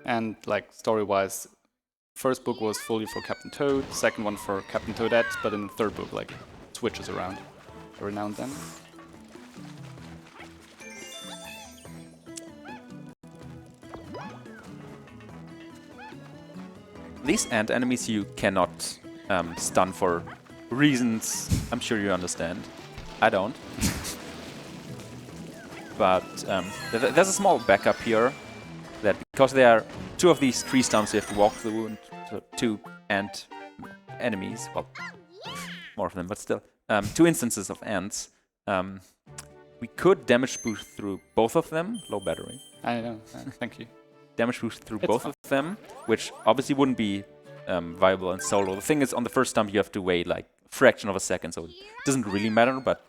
And like story-wise, first book was fully for Captain Toad, second one for Captain Toadette, but in the third book, like, it switches around every now and then. These ant enemies you cannot stun for reasons I'm sure you understand. I don't. But there's a small backup here, that because there are 2 of these tree stumps you have to walk through, and 2 ant enemies, well, more of them, but still, 2 instances of ants. We could damage boost through both of them. Low battery. I know, thank you. Damage boost through both of them, which obviously wouldn't be viable in solo. The thing is, on the first stump you have to wait like a fraction of a second, so it doesn't really matter, but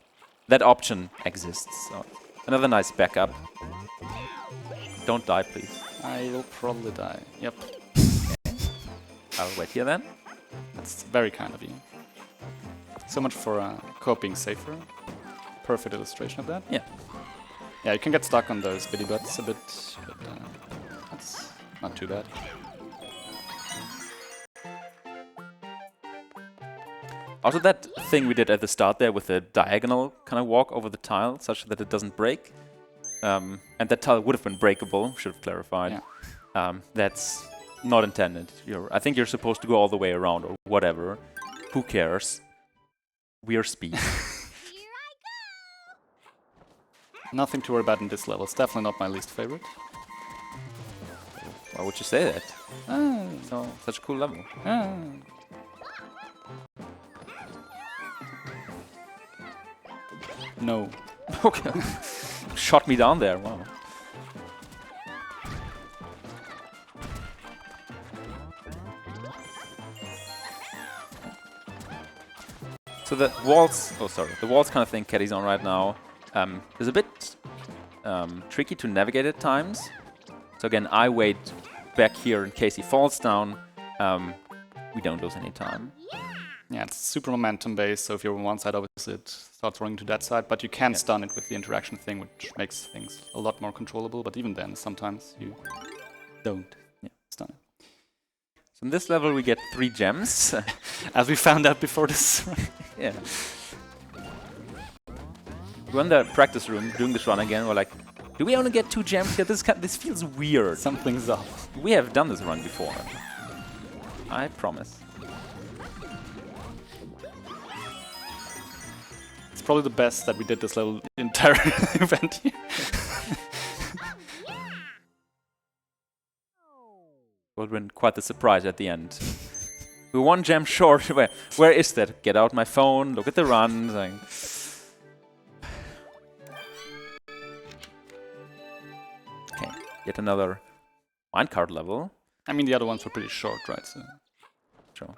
that option exists. So Another nice backup. Don't die, please. I will probably die. Yep. I'll wait here then. That's very kind of you. So much for co-op being safer. Perfect illustration of that. Yeah. Yeah, you can get stuck on those bitty butts a bit, but that's not too bad. Also, that thing we did at the start there with the diagonal kind of walk over the tile, such that it doesn't break. And that tile would have been breakable, should have clarified. Yeah. That's not intended. I think you're supposed to go all the way around or whatever. Who cares? We are Speed. Nothing to worry about in this level. It's definitely not my least favorite. Why would you say that? Ah, So, such a cool level. ah. No. Okay. Shot me down there, wow. So the walls, the walls kind of thing Caddy's on right now is a bit tricky to navigate at times. So again, I wait back here in case he falls down. We don't lose any time. Yeah, it's super momentum based, so if you're on one side, obviously it starts running to that side, but you can stun it with the interaction thing, which makes things a lot more controllable, but even then, sometimes you don't stun it. So in this level we get 3 gems. As we found out before this. Yeah. We were in the practice room doing this run again, we're like, do we only get 2 gems here? This feels weird. Something's up. We have done this run before. I promise. It's probably the best that we did this level entire event here. Would have been quite the surprise at the end. We're 1 gem short. Where is that? Get out my phone, look at the runs. Like. Okay, yet another minecart level. I mean, the other ones were pretty short, right? So. Sure.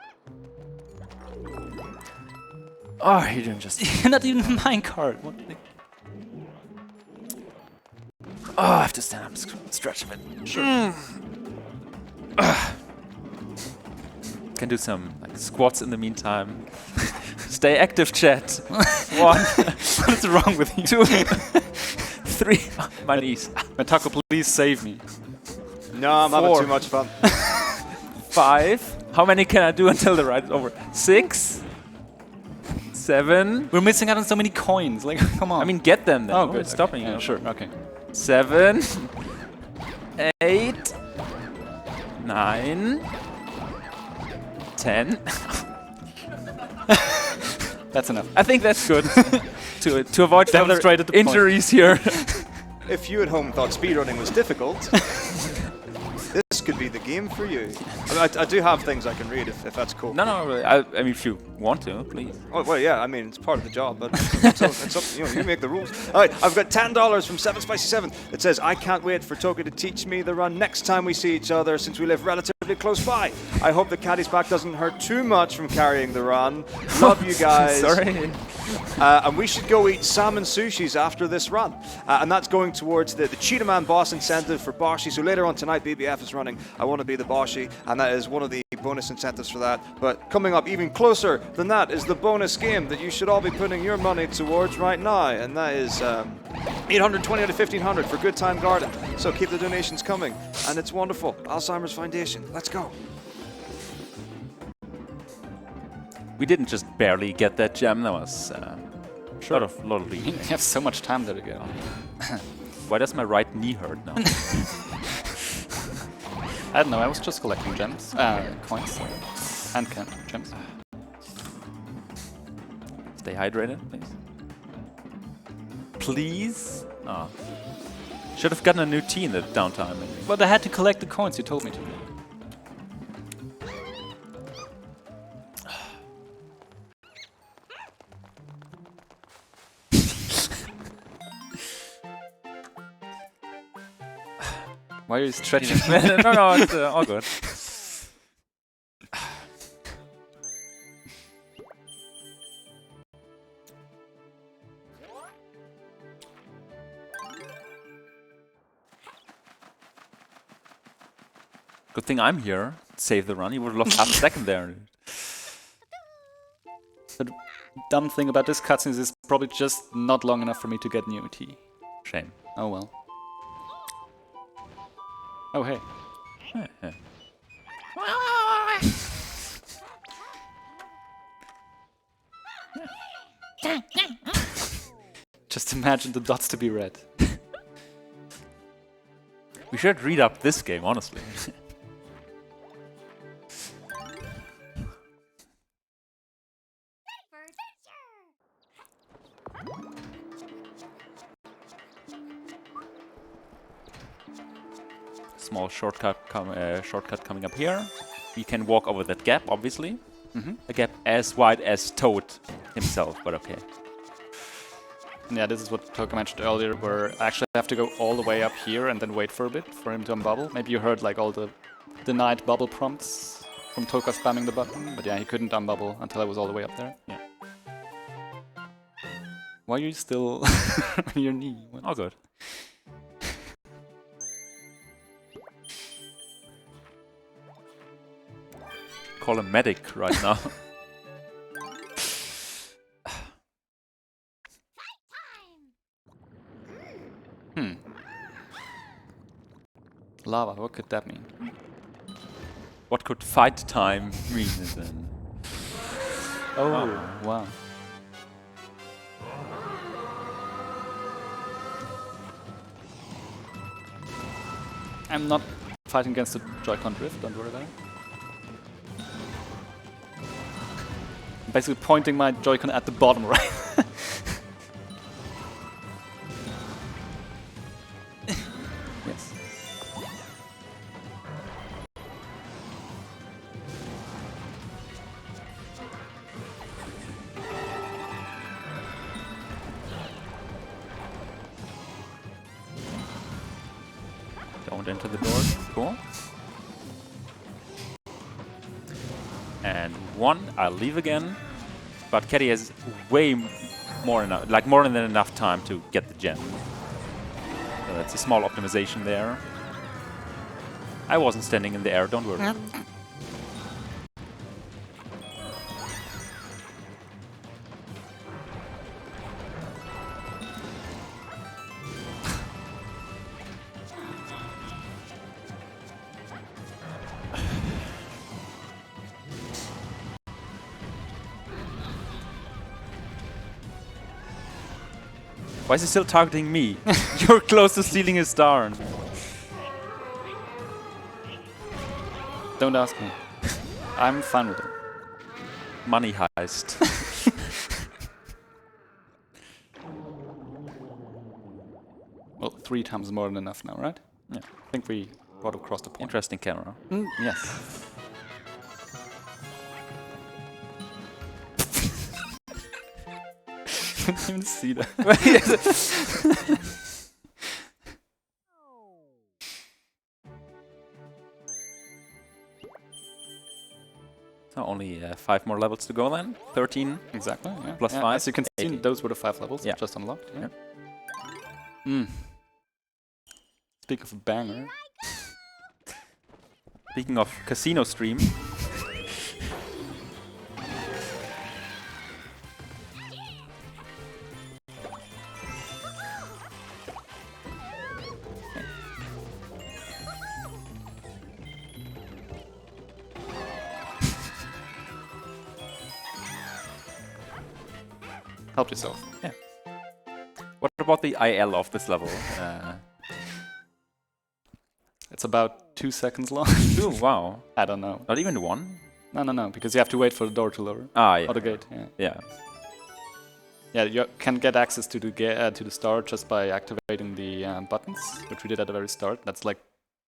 Oh, you're doing just... You're not even a minecart. What the... Oh, I have to stand up, stretch a bit. Sure. Can do some like, squats in the meantime. Stay active, chat. 1. What is wrong with you? 2. 3. My knees. Metako, please save me. No, I'm having too much fun. 5. How many can I do until the ride is over? 6. 7. We're missing out on so many coins. Like, come on. I mean, get them then. oh, No, good. it's stopping Okay. you. Yeah, sure. Okay. 7. 8. 9. 10. That's enough. I think that's good to avoid further Demonstrated the point. injuries here. If you at home thought speedrunning was difficult, this could be the game for you. I do have things I can read if that's cool. No, I mean, if you want to, please. Oh, well, yeah, I mean, it's part of the job, but it's up, you know, you make the rules. All right, I've got $10 from 7Spicy7. It says, I can't wait for Toka to teach me the run next time we see each other since we live relatively close by. I hope the caddy's back doesn't hurt too much from carrying the run. Love you guys. Sorry. And we should go eat salmon sushis after this run. And that's going towards the Cheetah Man boss incentive for Boshi. So later on tonight, BBF is running I Want to Be the Boshi, and that is one of the bonus incentives for that. But coming up even closer than that is the bonus game that you should all be putting your money towards right now, and that is 820 out of 1500 for Good Time Garden. So keep the donations coming, and it's wonderful. Alzheimer's Foundation, let's go. We didn't just barely get that gem. That was a lot of You lead. have so much time there to go. Why does my right knee hurt now? I don't know, I was just collecting gems. Coins, sorry. And gems. Stay hydrated, please. Please? Oh. Should have gotten a new tea in the downtime. But I had to collect the coins, you told me to. Why are you stretching? no, it's all good. Good thing I'm here. Save the run. He would have lost half a second there. The dumb thing about this cutscene is it's probably just not long enough for me to get new T. Shame. Oh well. Oh hey. Yeah. Just imagine the dots to be red. We should read up this game, honestly. Small shortcut coming up here. We can walk over that gap, obviously. A gap as wide as Toad himself, but okay. Yeah, this is what Toca mentioned earlier, where I actually have to go all the way up here and then wait for a bit for him to unbubble. Maybe you heard like all the denied bubble prompts from Toca spamming the button, but yeah, he couldn't unbubble until I was all the way up there. Yeah. Why are you still on your knee? What? All good. Call a medic right now. Lava, what could that mean? What could fight time mean then? Oh, wow. I'm not fighting against the Joy-Con drift, don't worry about it. I'm basically pointing my Joy-Con at the bottom right. Yes. Don't enter the doors. Cool. And one, I'll leave again. But Caddy has way more than enough time to get the gem. So that's a small optimization there. I wasn't standing in the air, don't worry. Why is he still targeting me? You're close to stealing his star. Don't ask me. I'm fine with it. Money heist. Well, 3 times more than enough now, right? Yeah. I think we brought across the point. Interesting camera. Yes. I didn't even see that. So only 5 more levels to go then. 13. Exactly, yeah. Plus Yeah, 5, as you can see, 18. those were the 5 levels Yeah. just unlocked. Yeah. Yeah. Speaking of a banger. Speaking of casino stream. Help yourself. Yeah. What about the IL of this level? It's about 2 seconds long. 2? Wow. I don't know. Not even 1? No, because you have to wait for the door to lower. Ah, yeah. Or the gate, yeah. Yeah. Yeah, you can get access to the star just by activating the buttons, which we did at the very start. That's like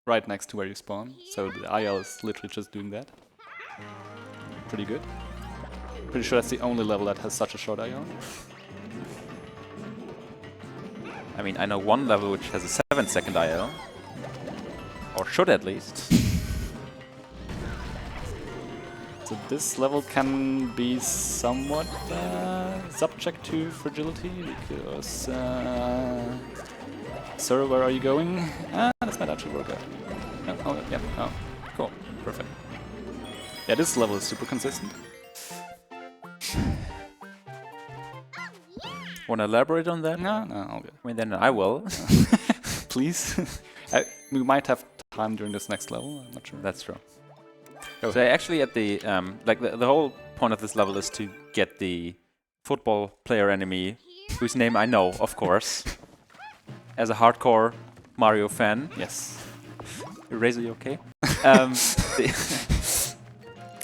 right next to where you spawn. So the IL is literally just doing that. Pretty good. Pretty sure that's the only level that has such a short IL. I mean, I know one level which has a 7-second IL. Or should at least. So this level can be somewhat subject to fragility, because... sir, where are you going? This might actually work out. No, oh, yeah, oh. Cool. Perfect. Yeah, this level is super consistent. Want to elaborate on that? No, no, all good. I mean, then I will. Please. We might have time during this next level. I'm not sure. That's true. Go So actually, at the like the whole point of this level is to get the football player enemy, whose name I know, of course, as a hardcore Mario fan. Yes. Razor, you okay?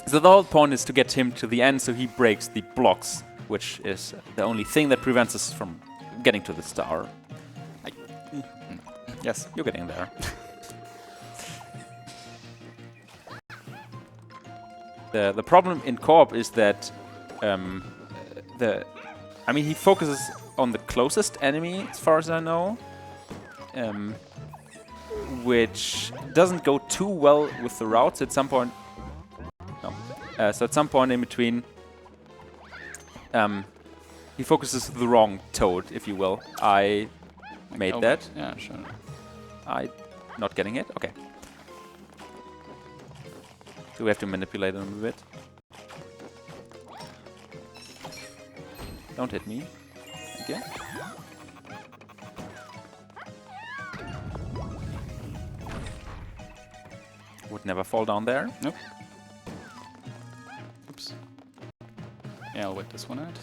So the whole point is to get him to the end, so he breaks the blocks, which is the only thing that prevents us from getting to the star. Yes. You're getting there. The problem in co-op is that he focuses on the closest enemy, as far as I know, which doesn't go too well with the routes. At some point, so at some point in between, he focuses the wrong toad, if you will. I made that. Yeah, sure. Not getting it. Okay. So we have to manipulate him a bit. Don't hit me. Thank you. Would never fall down there. Nope. Oops. Yeah, I'll wait this one out.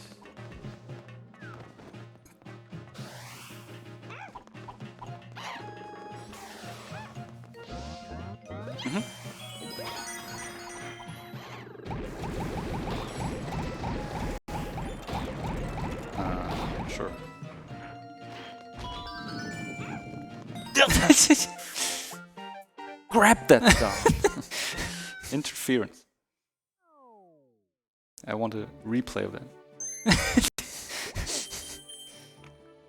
Sure. Grab that stuff. Interference. I want a replay of that.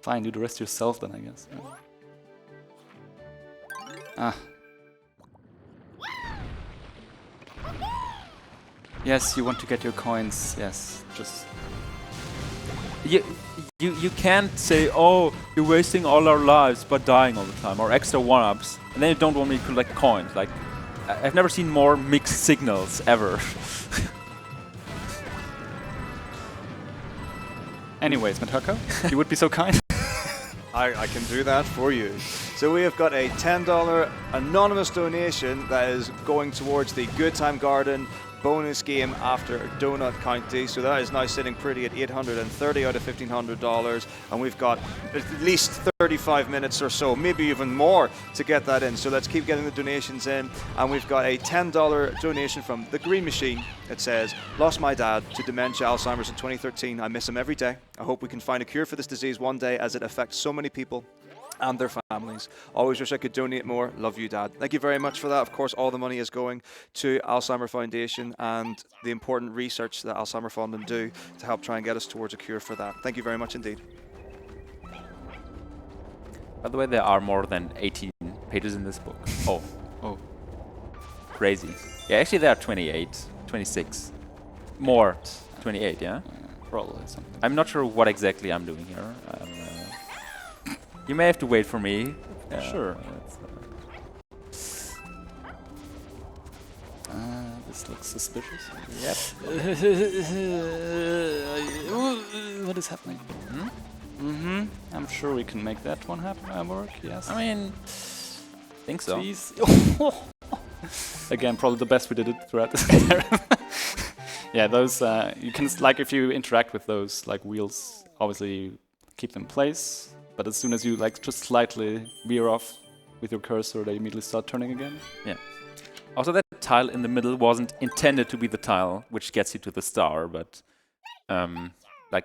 Fine, do the rest yourself then, I guess. Ah. Yes, you want to get your coins. Yes, just... You can't say, oh, you're wasting all our lives by dying all the time, or extra one-ups, and then you don't want me to collect coins. Like, I've never seen more mixed signals ever. Anyways, Matoko, you would be so kind. I can do that for you. So we have got a $10 anonymous donation that is going towards the Good Time Garden bonus game after Donut County. So that is now sitting pretty at $830 out of $1,500, and we've got at least 35 minutes or so, maybe even more, to get that in. So let's keep getting the donations in, and we've got a $10 donation from The Green Machine. It says, lost my dad to dementia, Alzheimer's in 2013. I miss him every day. I hope we can find a cure for this disease one day, as it affects so many people and their families. Always wish I could donate more. Love you, Dad. Thank you very much for that. Of course, all the money is going to Alzheimer Foundation and the important research that Alzheimer Foundation do to help try and get us towards a cure for that. Thank you very much indeed. By the way, there are more than 18 pages in this book. Oh. Crazy. Yeah, actually there are 28, 26. More. 28, yeah? Probably something. I'm not sure what exactly I'm doing here. You may have to wait for me. Sure. This looks suspicious. Yep. What is happening? I'm sure we can make that one happen. Work. Yes. I mean, think so. Please. Again, probably the best we did it throughout this. Yeah, those you can if you interact with those wheels, obviously keep them in place. But as soon as you just slightly veer off with your cursor, they immediately start turning again. Yeah. Also, that tile in the middle wasn't intended to be the tile which gets you to the star, but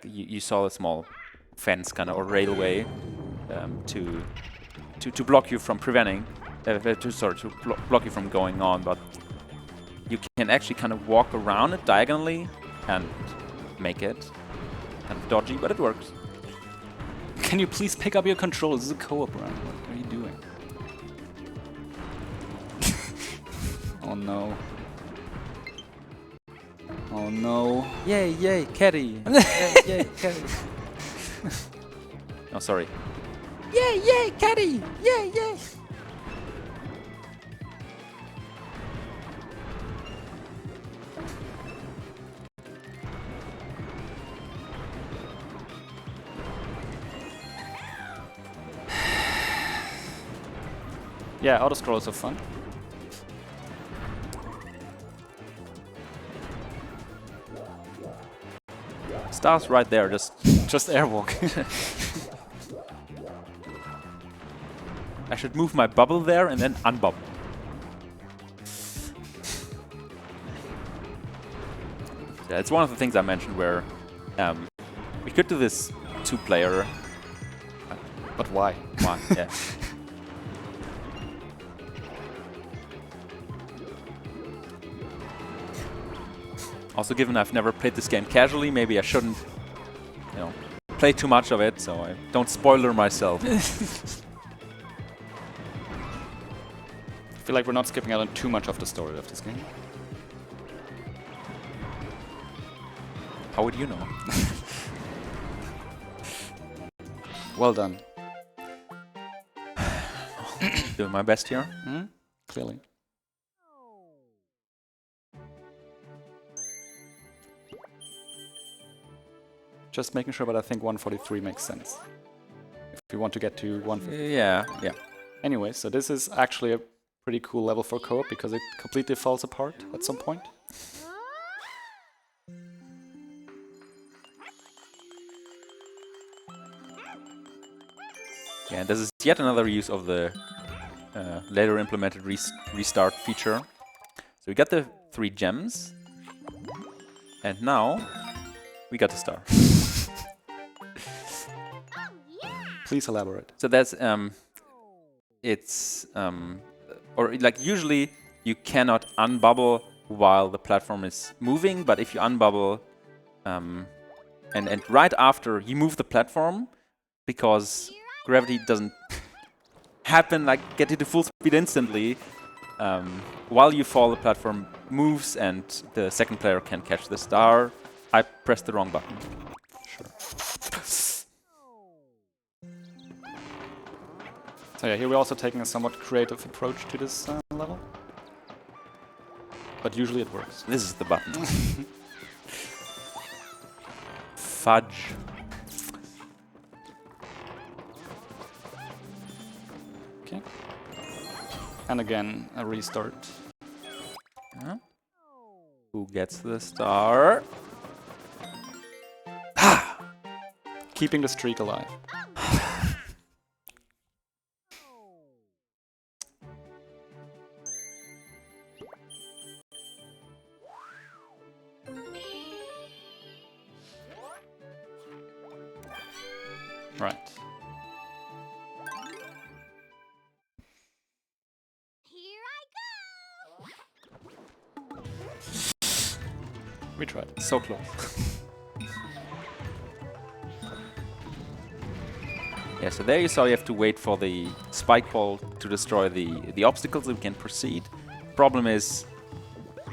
you saw a small fence or railway to block you from preventing, to block you from going on. But you can actually walk around it diagonally and make it dodgy, but it works. Can you please pick up your controls? This is a co-op run. What are you doing? Oh no. Oh no. Yay, yay, caddy. Yay, caddy. Oh, sorry. Yay, yay, caddy. Yay, yay. Yeah, auto scrolls are fun. Stars right there, just Just airwalk. I should move my bubble there and then unbubble. Yeah, it's one of the things I mentioned where we could do this two-player. But why? One, yeah. Also, given I've never played this game casually, maybe I shouldn't, you know, play too much of it, so I don't spoiler myself. I feel like we're not skipping out on too much of the story of this game. How would you know? Well done. Doing my best here. Hmm? Clearly. Just making sure, but I think 143 makes sense. If you want to get to 150. Yeah, yeah. Anyway, so this is actually a pretty cool level for co-op because it completely falls apart at some point. Yeah, this is yet another use of the later implemented restart feature. So we got the 3 gems, and now we got the star. Please elaborate. So that's it's or like usually you cannot unbubble while the platform is moving, but if you unbubble and right after you move the platform, because gravity doesn't happen like get you to full speed instantly, while you fall the platform moves and the second player can catch the star. I pressed the wrong button. Sure. So yeah, here we're also taking a somewhat creative approach to this level. But usually it works. This is the button. Fudge. Okay. And again, a restart. Huh? Who gets the star? Keeping the streak alive. Right. Here I go. We tried. So close. Yeah, so there you saw you have to wait for the spike ball to destroy the obstacles so we can proceed. Problem is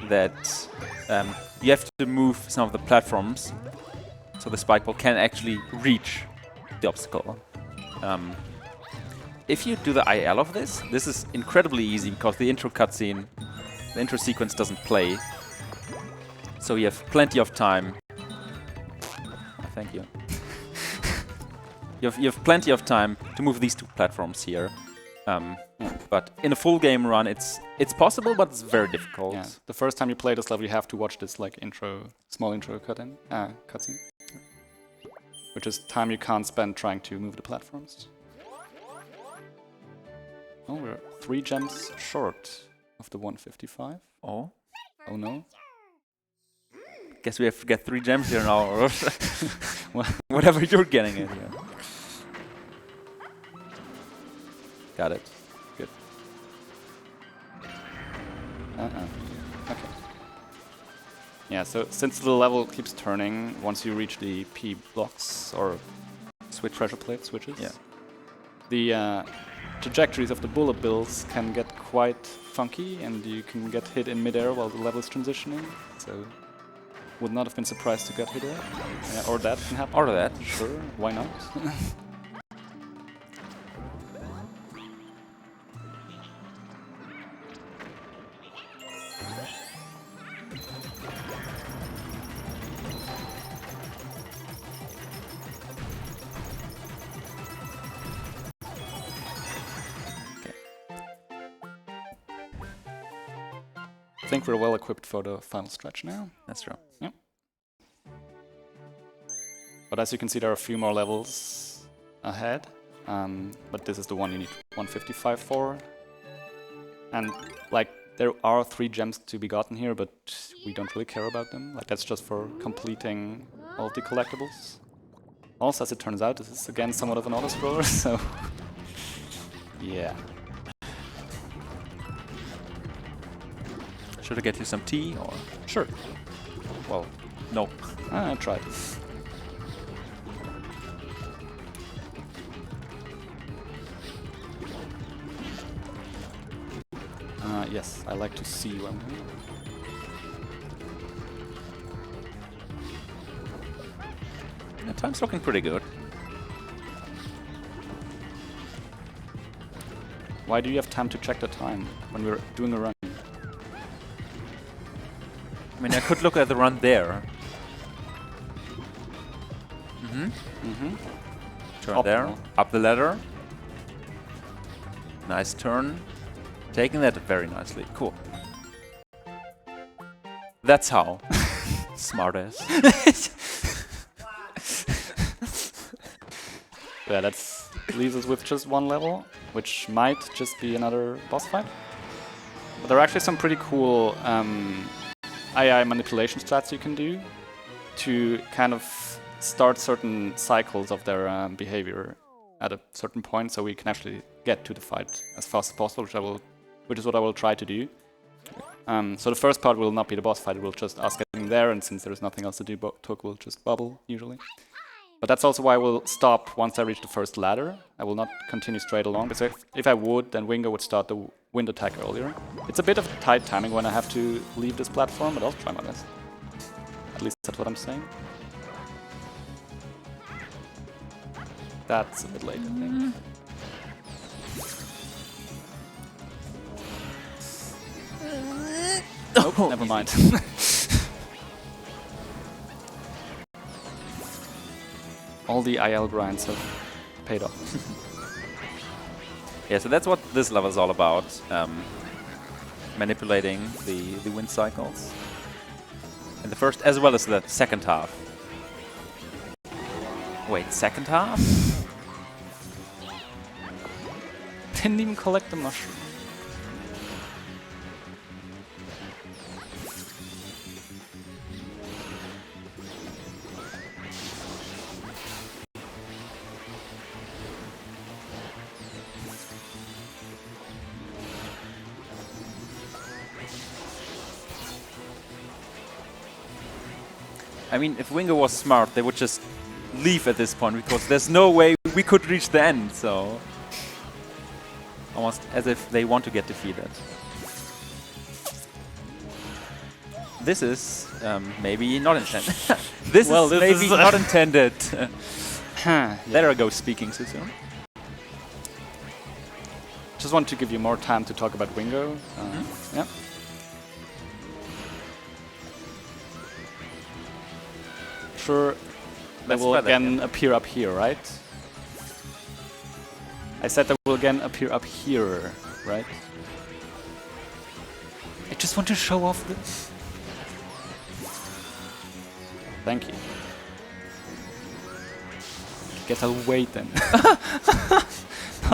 that you have to move some of the platforms so the spike ball can actually reach the obstacle. If you do the IL of this is incredibly easy because the intro cutscene, the intro sequence doesn't play. So you have plenty of time. Oh, thank you. You have plenty of time to move these 2 platforms here. But in a full game run, it's possible, but it's very difficult. Yeah. The first time you play this level, you have to watch this like small intro cutscene, which is time you can't spend trying to move the platforms. Oh, we're 3 gems short of the 155. Oh, Oh no. guess we have to get 3 gems here now, or whatever you're getting at here. Got it. Good. Okay. Yeah, so since the level keeps turning, once you reach the P blocks or treasure plate switches, Yeah. the trajectories of the bullet bills can get quite funky and you can get hit in midair while the level is transitioning. So would not have been surprised to get hit there. Or that can happen. Or that. Sure, why not? think we're well equipped for the final stretch now. That's true. Yep. But as you can see, there are a few more levels ahead. But this is the one you need 155 for. And like, there are 3 gems to be gotten here, but we don't really care about them. Like, that's just for completing all the collectibles. Also, as it turns out, this is again somewhat of an auto-scroller, so yeah. Should I get you some tea or? Sure. Well, no. I tried. Yes, I like to see when The time's looking pretty good. Why do you have time to check the time when we're doing a run? I mean, I could look at the run there. Turn Up there, now. up the ladder. Nice turn. Taking that very nicely. Cool. That's how. Smartass. Yeah, that leaves us with just 1 level, which might just be another boss fight. But there are actually some pretty cool AI manipulation strats you can do to kind of start certain cycles of their behavior at a certain point, so we can actually get to the fight as fast as possible, which is what I will try to do. So the first part will not be the boss fight, it will just us getting there, and since there's nothing else to do, Took will just bubble, usually. But that's also why I will stop once I reach the first ladder. I will not continue straight along, because if I would, then Wingo would start the wind attack earlier. It's a bit of tight timing when I have to leave this platform, but I'll try my best. At least that's what I'm saying. That's a bit late, I think. Nope, never mind. All the IL grinds have paid off. Yeah, so that's what this level is all about. Manipulating the wind cycles. In the first as well as the second half. Wait, second half? Didn't even collect the mushroom. I mean, if Wingo was smart, they would just leave at this point, because there's no way we could reach the end, so... Almost as if they want to get defeated. This is maybe not intended. This is maybe not intended. There I go speaking so soon. Just want to give you more time to talk about Wingo. Yeah. Sure, they will again appear up here, right? I said they will again appear up here, right? I just want to show off this. Thank you. Guess I'll wait then.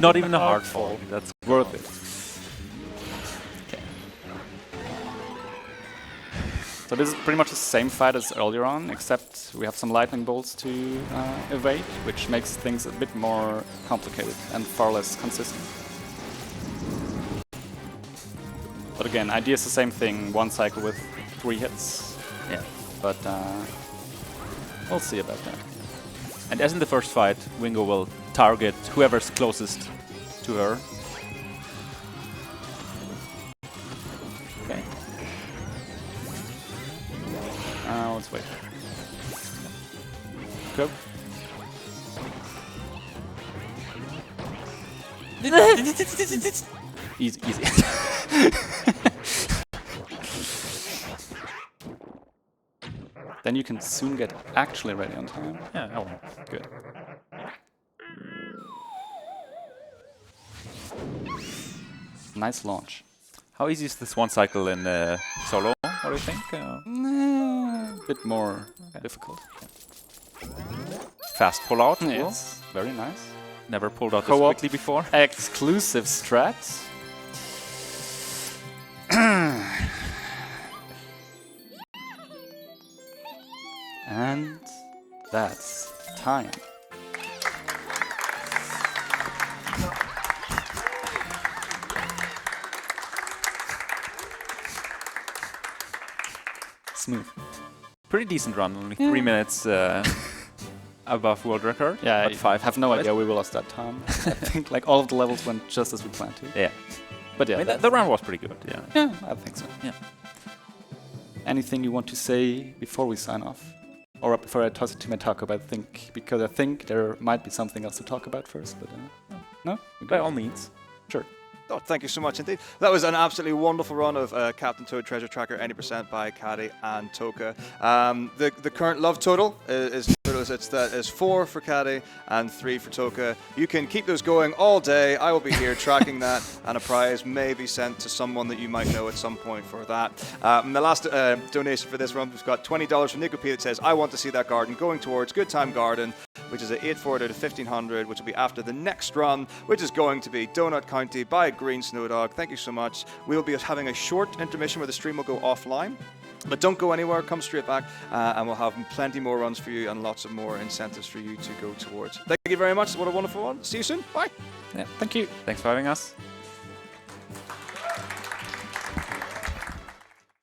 Not even a hard fall. That's Worth it. Okay. So this is pretty much the same fight as earlier on, except we have some lightning bolts to evade, which makes things a bit more complicated and far less consistent. But again, idea is the same thing, 1 cycle with 3 hits. yeah. But we'll see about that. And as in the first fight, Wingo will target whoever's closest to her. Okay. Let's wait. Go. Easy, easy. Then you can soon get actually ready on time. Yeah, I will. Good. Nice launch. How easy is this one cycle in solo? What do you think? A bit more difficult. Fast pull out. Cool. Yes, very nice. Never pulled out this Co-op. quickly before. Exclusive strats. And that's time. Smooth. Pretty decent run. Only 3 minutes above world record. Yeah, but I 5. have no idea we lost that time. I think like all of the levels went just as we planned to. Yeah. But yeah, I mean, the run was pretty good. Yeah. yeah, I think so. Yeah. Anything you want to say before we sign off? Or before I toss it to Metako, but because I think there might be something else to talk about first, but no? By all means. Sure. Oh, thank you so much indeed. That was an absolutely wonderful run of Captain Toad Treasure Tracker, 80% by Caddy and Toca. The current love total is 4 for Caddy and 3 for Toca. You can keep those going all day. I will be here tracking that, and a prize may be sent to someone that you might know at some point for that. And the last donation for this run, we've got $20 from Nico P that says, I want to see that garden going towards Good Time Garden, which is at 840 to 1500, which will be after the next run, which is going to be Donut County by Green Snowdog. Thank you so much. We'll be having a short intermission where the stream will go offline. But don't go anywhere, come straight back, and we'll have plenty more runs for you and lots of more incentives for you to go towards. Thank you very much. What a wonderful one. See you soon. Bye. Yeah, thank you. Thanks for having us.